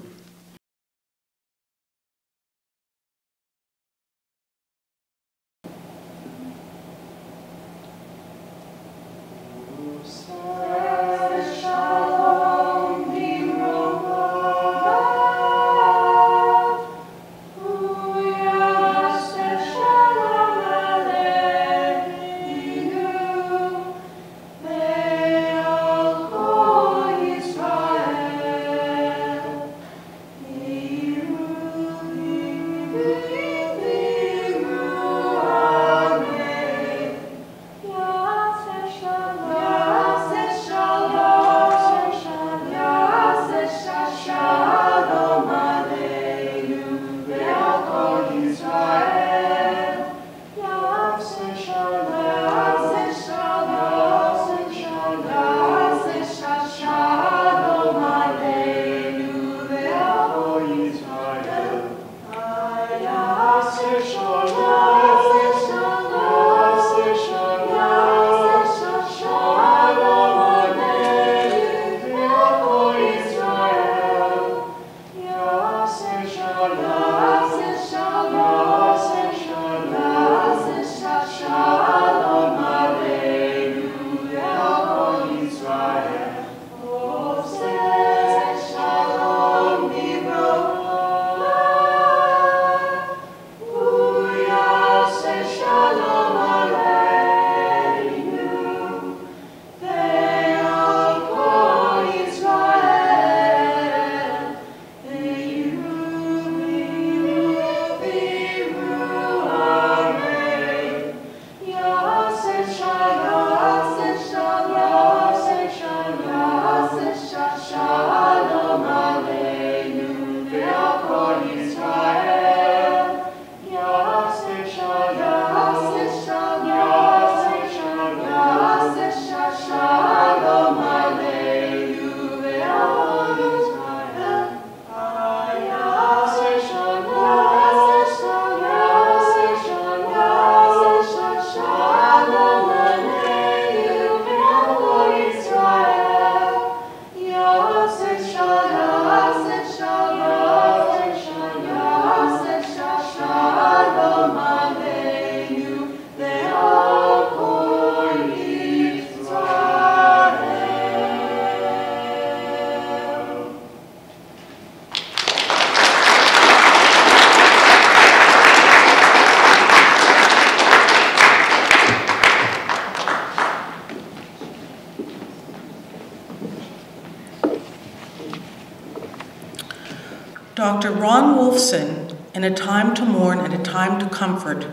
Dr. Ron Wolfson, in A Time to Mourn and a Time to Comfort,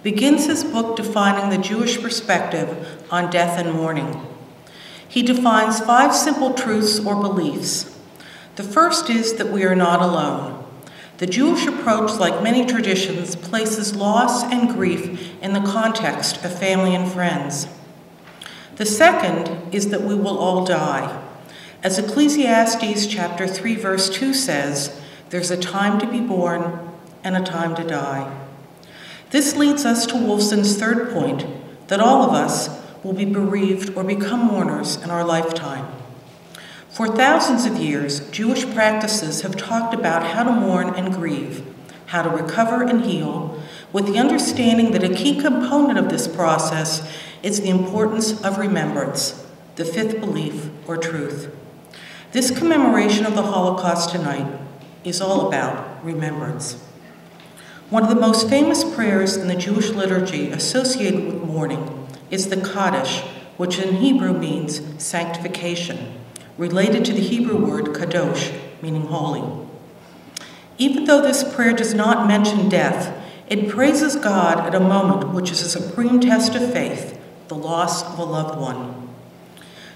begins his book defining the Jewish perspective on death and mourning. He defines 5 simple truths or beliefs. The first is that we are not alone. The Jewish approach, like many traditions, places loss and grief in the context of family and friends. The second is that we will all die. As Ecclesiastes chapter 3, verse 2 says, there's a time to be born and a time to die. This leads us to Wolfson's third point, that all of us will be bereaved or become mourners in our lifetime. For thousands of years, Jewish practices have talked about how to mourn and grieve, how to recover and heal, with the understanding that a key component of this process is the importance of remembrance, the fifth belief or truth. This commemoration of the Holocaust tonight is all about remembrance. One of the most famous prayers in the Jewish liturgy associated with mourning is the Kaddish, which in Hebrew means sanctification, related to the Hebrew word kadosh, meaning holy. Even though this prayer does not mention death, it praises God at a moment which is a supreme test of faith, the loss of a loved one.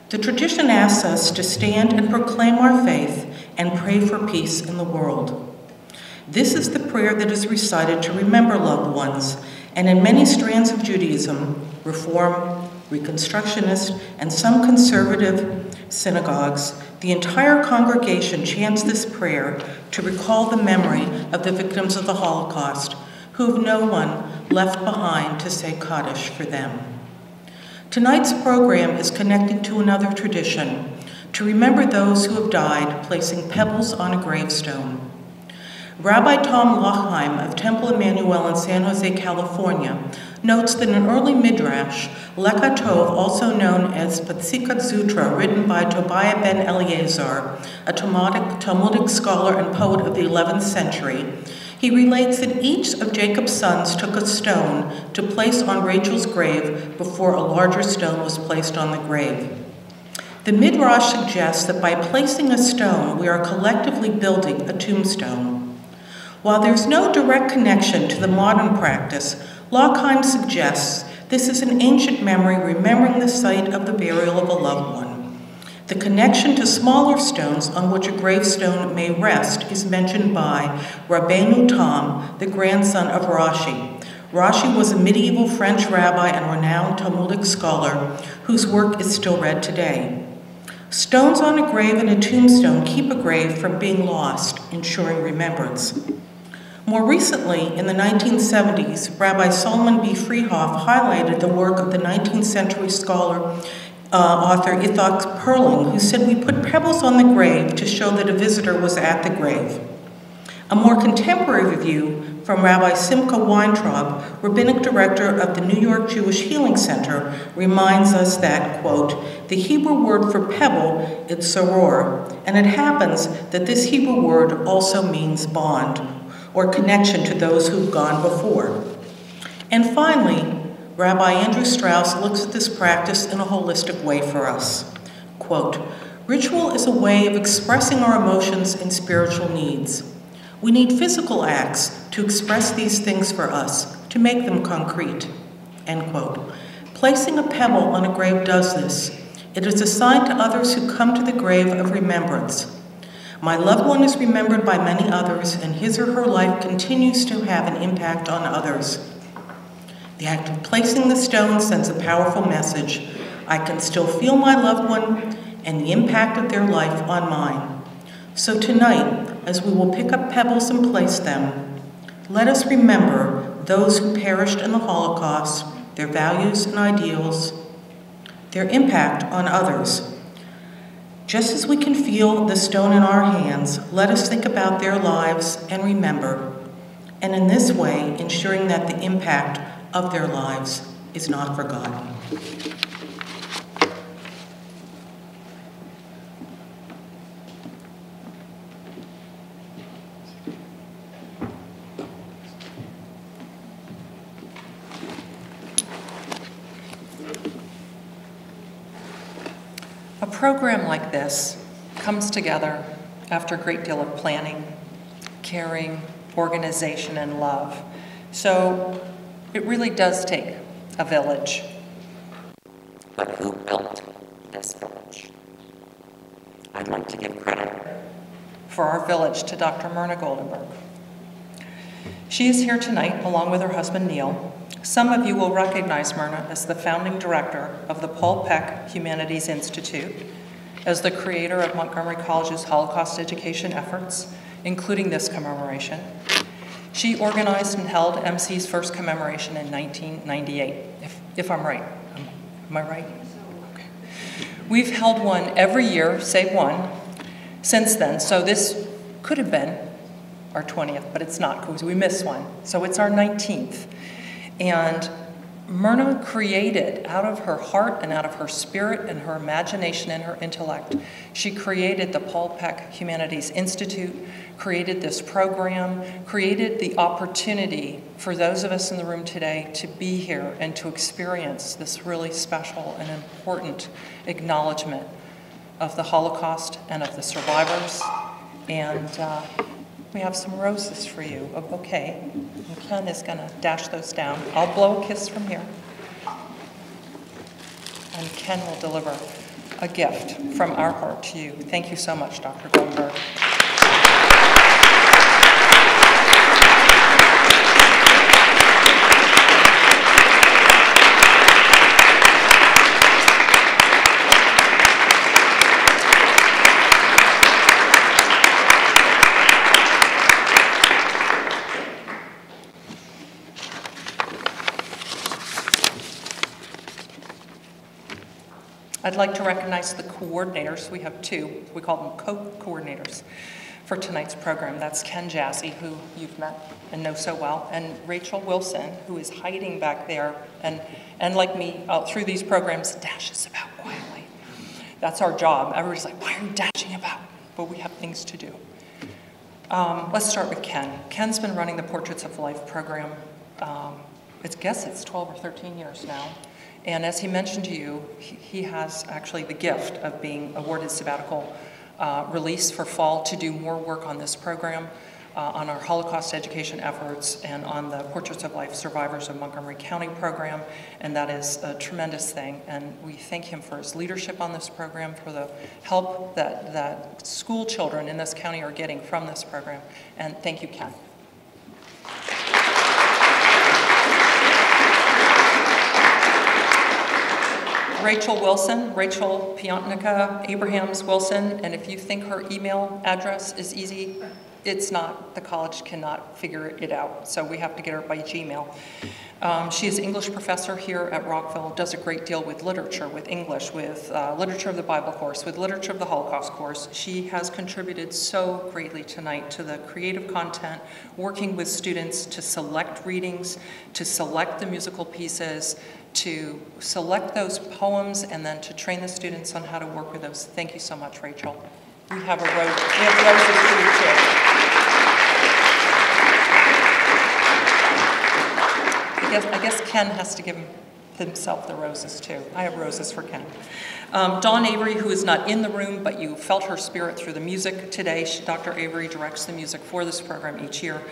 The tradition asks us to stand and proclaim our faith and pray for peace in the world. This is the prayer that is recited to remember loved ones, and in many strands of Judaism, Reform, Reconstructionist, and some conservative synagogues, the entire congregation chants this prayer to recall the memory of the victims of the Holocaust, who have no one left behind to say Kaddish for them. Tonight's program is connected to another tradition, to remember those who have died, placing pebbles on a gravestone. Rabbi Tom Lachheim of Temple Emmanuel in San Jose, California, notes that in early Midrash, Leka Tov, also known as Patzikat Zutra, written by Tobiah ben Eleazar, a Talmudic scholar and poet of the 11th century, he relates that each of Jacob's sons took a stone to place on Rachel's grave before a larger stone was placed on the grave. The Midrash suggests that by placing a stone, we are collectively building a tombstone. While there's no direct connection to the modern practice, Lachheim suggests this is an ancient memory remembering the site of the burial of a loved one. The connection to smaller stones on which a gravestone may rest is mentioned by Rabbeinu Tam, the grandson of Rashi. Rashi was a medieval French rabbi and renowned Talmudic scholar whose work is still read today. Stones on a grave and a tombstone keep a grave from being lost, ensuring remembrance. More recently, in the 1970s, Rabbi Solomon B. Freehoff highlighted the work of the 19th century scholar, author Itzhak Perling, who said we put pebbles on the grave to show that a visitor was at the grave. A more contemporary review from Rabbi Simcha Weintraub, rabbinic director of the New York Jewish Healing Center, reminds us that, quote, the Hebrew word for pebble is soror, and it happens that this Hebrew word also means bond, or connection to those who've gone before. And finally, Rabbi Andrew Strauss looks at this practice in a holistic way for us. Quote, ritual is a way of expressing our emotions and spiritual needs. We need physical acts to express these things for us, to make them concrete. End quote. Placing a pebble on a grave does this. It is a sign to others who come to the grave of remembrance. My loved one is remembered by many others, and his or her life continues to have an impact on others. The act of placing the stone sends a powerful message. I can still feel my loved one and the impact of their life on mine. So tonight, as we will pick up pebbles and place them, let us remember those who perished in the Holocaust, their values and ideals, their impact on others. Just as we can feel the stone in our hands, let us think about their lives and remember, and in this way, ensuring that the impact of their lives is not forgotten. A program like this comes together after a great deal of planning, caring, organization, and love. So it really does take a village. But who built this village? I'd like to give credit for our village to Dr. Myrna Goldenberg. She is here tonight along with her husband Neil. Some of you will recognize Myrna as the founding director of the Paul Peck Humanities Institute, as the creator of Montgomery College's Holocaust education efforts, including this commemoration. She organized and held MC's first commemoration in 1998, if I'm right. Am I right? Okay. We've held one every year, save one, since then. So this could have been our 20th, but it's not because we missed one. So it's our 19th. And Myrna created, out of her heart and out of her spirit and her imagination and her intellect, she created the Paul Peck Humanities Institute, created this program, created the opportunity for those of us in the room today to be here and to experience this really special and important acknowledgement of the Holocaust and of the survivors. And we have some roses for you, a bouquet. And Ken is going to dash those down. I'll blow a kiss from here. And Ken will deliver a gift from our heart to you. Thank you so much, Dr. Goldenberg. I'd like to recognize the coordinators. We have two. We call them co-coordinators for tonight's program. That's Ken Jassy, who you've met and know so well, and Rachel Wilson, who is hiding back there and like me, through these programs, dashes about quietly. That's our job. Everybody's like, why are you dashing about? But we have things to do. Let's start with Ken. Ken's been running the Portraits of Life program. I guess it's 12 or 13 years now. And as he mentioned to you, he has actually the gift of being awarded sabbatical release for fall to do more work on this program, on our Holocaust education efforts, and on the Portraits of Life Survivors of Montgomery County program. And that is a tremendous thing. And we thank him for his leadership on this program, for the help that school children in this county are getting from this program. And thank you, Ken. Rachel Wilson, Rachel Piontnica Abrahams Wilson, and if you think her email address is easy, it's not. The college cannot figure it out, so we have to get her by Gmail. She is English professor here at Rockville, does a great deal with literature, with English, with literature of the Bible course, with literature of the Holocaust course. She has contributed so greatly tonight to the creative content, working with students to select readings, to select the musical pieces, to select those poems, and then to train the students on how to work with those. Thank you so much, Rachel. We have roses for you too. I guess Ken has to give himself the roses too. I have roses for Ken. Dawn Avery, who is not in the room, but you felt her spirit through the music today. Dr. Avery directs the music for this program each year.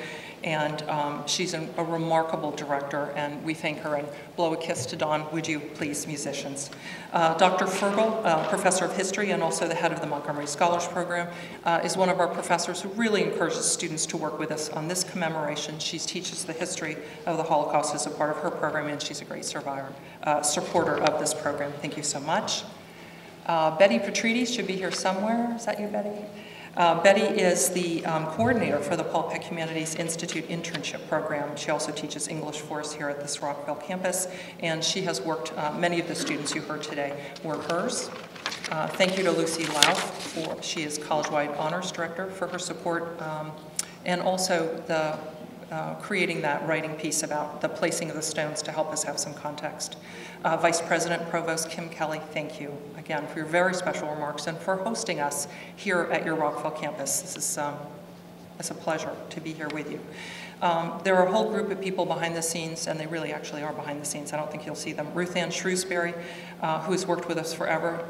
And she's a remarkable director, and we thank her. And blow a kiss to Dawn, would you please, musicians. Dr. Fergal, professor of history and also the head of the Montgomery Scholars Program, is one of our professors who really encourages students to work with us on this commemoration. She teaches the history of the Holocaust as a part of her program, and she's a great supporter of this program. Thank you so much. Betty Petrides should be here somewhere. Is that you, Betty? Betty is the coordinator for the Paul Peck Humanities Institute internship program. She also teaches English for us here at this Rockville campus, and she has worked, many of the students you heard today were hers. Thank you to Lucy Lau, she is college-wide honors director, for her support, and also the creating that writing piece about the placing of the stones to help us have some context. Vice President Provost Kim Kelly, thank you again for your very special remarks and for hosting us here at your Rockville campus. This is it's a pleasure to be here with you. There are a whole group of people behind the scenes, and they really actually are behind the scenes. I don't think you'll see them. Ruth Ann Shrewsbury, who has worked with us forever.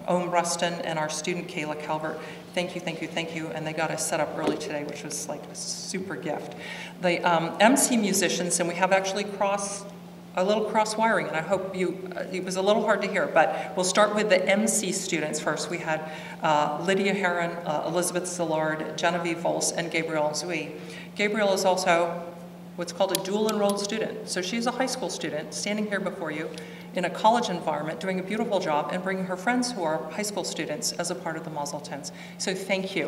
Ohm Rustin and our student Kayla Calvert. Thank you, thank you, thank you. And they got us set up early today, which was like a super gift. The MC musicians, and we have actually a little cross wiring, and I hope it was a little hard to hear, but we'll start with the MC students first. We had Lydia Heron, Elizabeth Zillard, Genevieve Volz, and Gabrielle Zui. Gabrielle is also what's called a dual enrolled student. So she's a high school student standing here before you in a college environment, doing a beautiful job, and bringing her friends who are high school students as a part of the Mazeltones. So thank you.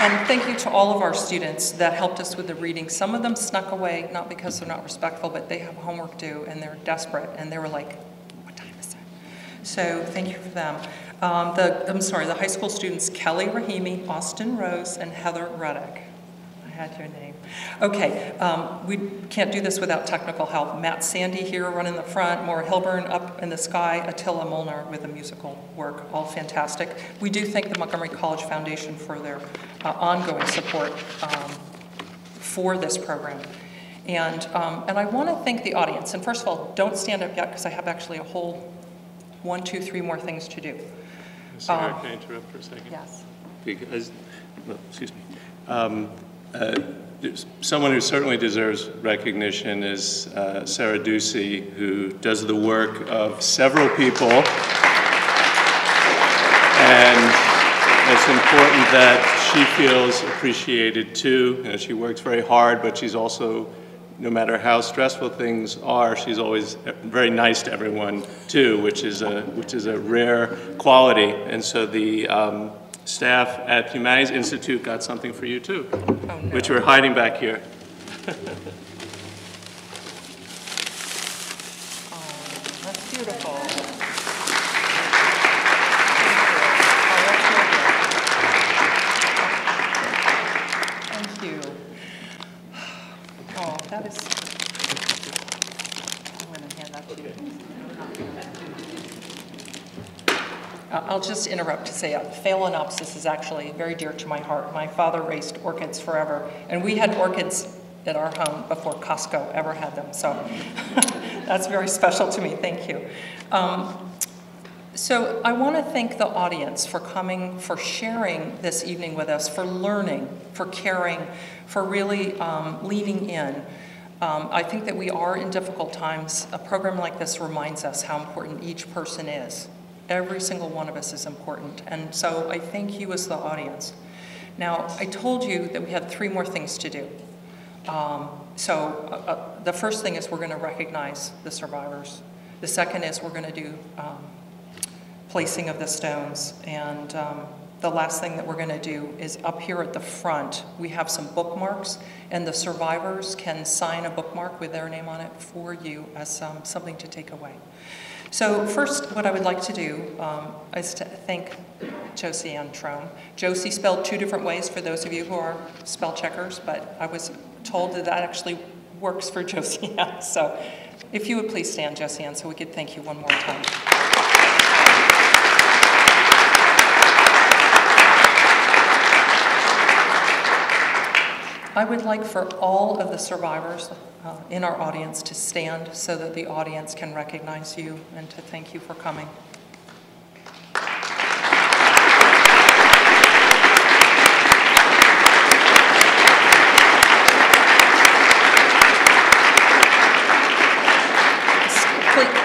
And thank you to all of our students that helped us with the reading. Some of them snuck away, not because they're not respectful, but they have homework due and they're desperate, and they were like, what time is it? So thank you for them. The high school students, Kelly Rahimi, Austin Rose, and Heather Ruddick. I had your name. Okay, we can't do this without technical help. Matt Sandy here running the front, Maura Hilburn up in the sky, Attila Molnar with the musical work, all fantastic. We do thank the Montgomery College Foundation for their ongoing support for this program. And I want to thank the audience. And first of all, don't stand up yet because I have actually a whole 1, 2, 3 more things to do. Sorry, can I interrupt for a second? Yes. Because, well, excuse me. Someone who certainly deserves recognition is Sarah Ducey, who does the work of several people. And it's important that she feels appreciated too. You know, she works very hard, but she's also, no matter how stressful things are, she's always very nice to everyone too, which is a rare quality. And so the staff at Humanities Institute got something for you too, which we're hiding back here. Beautiful. Thank you. Oh, that is, I'm going to hand that to you. I'll just interrupt to say Phalaenopsis is actually very dear to my heart. My father raised orchids forever, and we had orchids at our home before Costco ever had them, so that's very special to me. Thank you. So I want to thank the audience for coming, for sharing this evening with us, for learning, for caring, for really leaning in. I think that we are in difficult times. A program like this reminds us how important each person is. Every single one of us is important, and so I thank you as the audience. Now, I told you that we had 3 more things to do. The first thing is we're going to recognize the survivors. The second is we're going to do placing of the stones, and the last thing that we're going to do is up here at the front, we have some bookmarks, and the survivors can sign a bookmark with their name on it for you as something to take away. So first, what I would like to do is to thank Josiane Traum. Josie spelled 2 different ways for those of you who are spell checkers, but I was told that that actually works for Josiane. So if you would please stand, Josiane, so we could thank you one more time. I would like for all of the survivors in our audience to stand so that the audience can recognize you and to thank you for coming.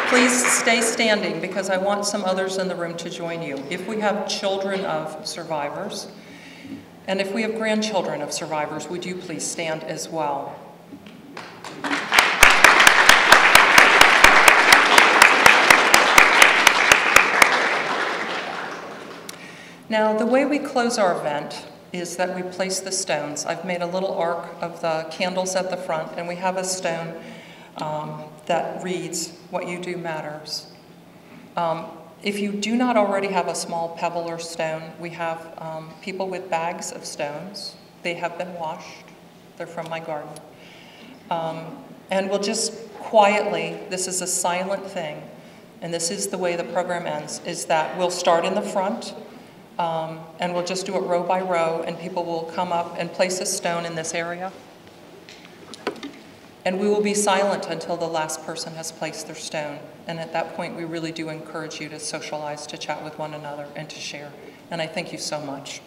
Please stay standing because I want some others in the room to join you. If we have children of survivors, and if we have grandchildren of survivors, would you please stand as well? Now, the way we close our event is that we place the stones. I've made a little arc of the candles at the front, and we have a stone that reads, "What you do matters." If you do not already have a small pebble or stone, we have people with bags of stones. They have been washed. They're from my garden. And we'll just quietly, this is a silent thing, and this is the way the program ends, is that we'll start in the front, and we'll just do it row by row, and people will come up and place a stone in this area. And we will be silent until the last person has placed their stone. And at that point, we really do encourage you to socialize, to chat with one another, and to share. And I thank you so much.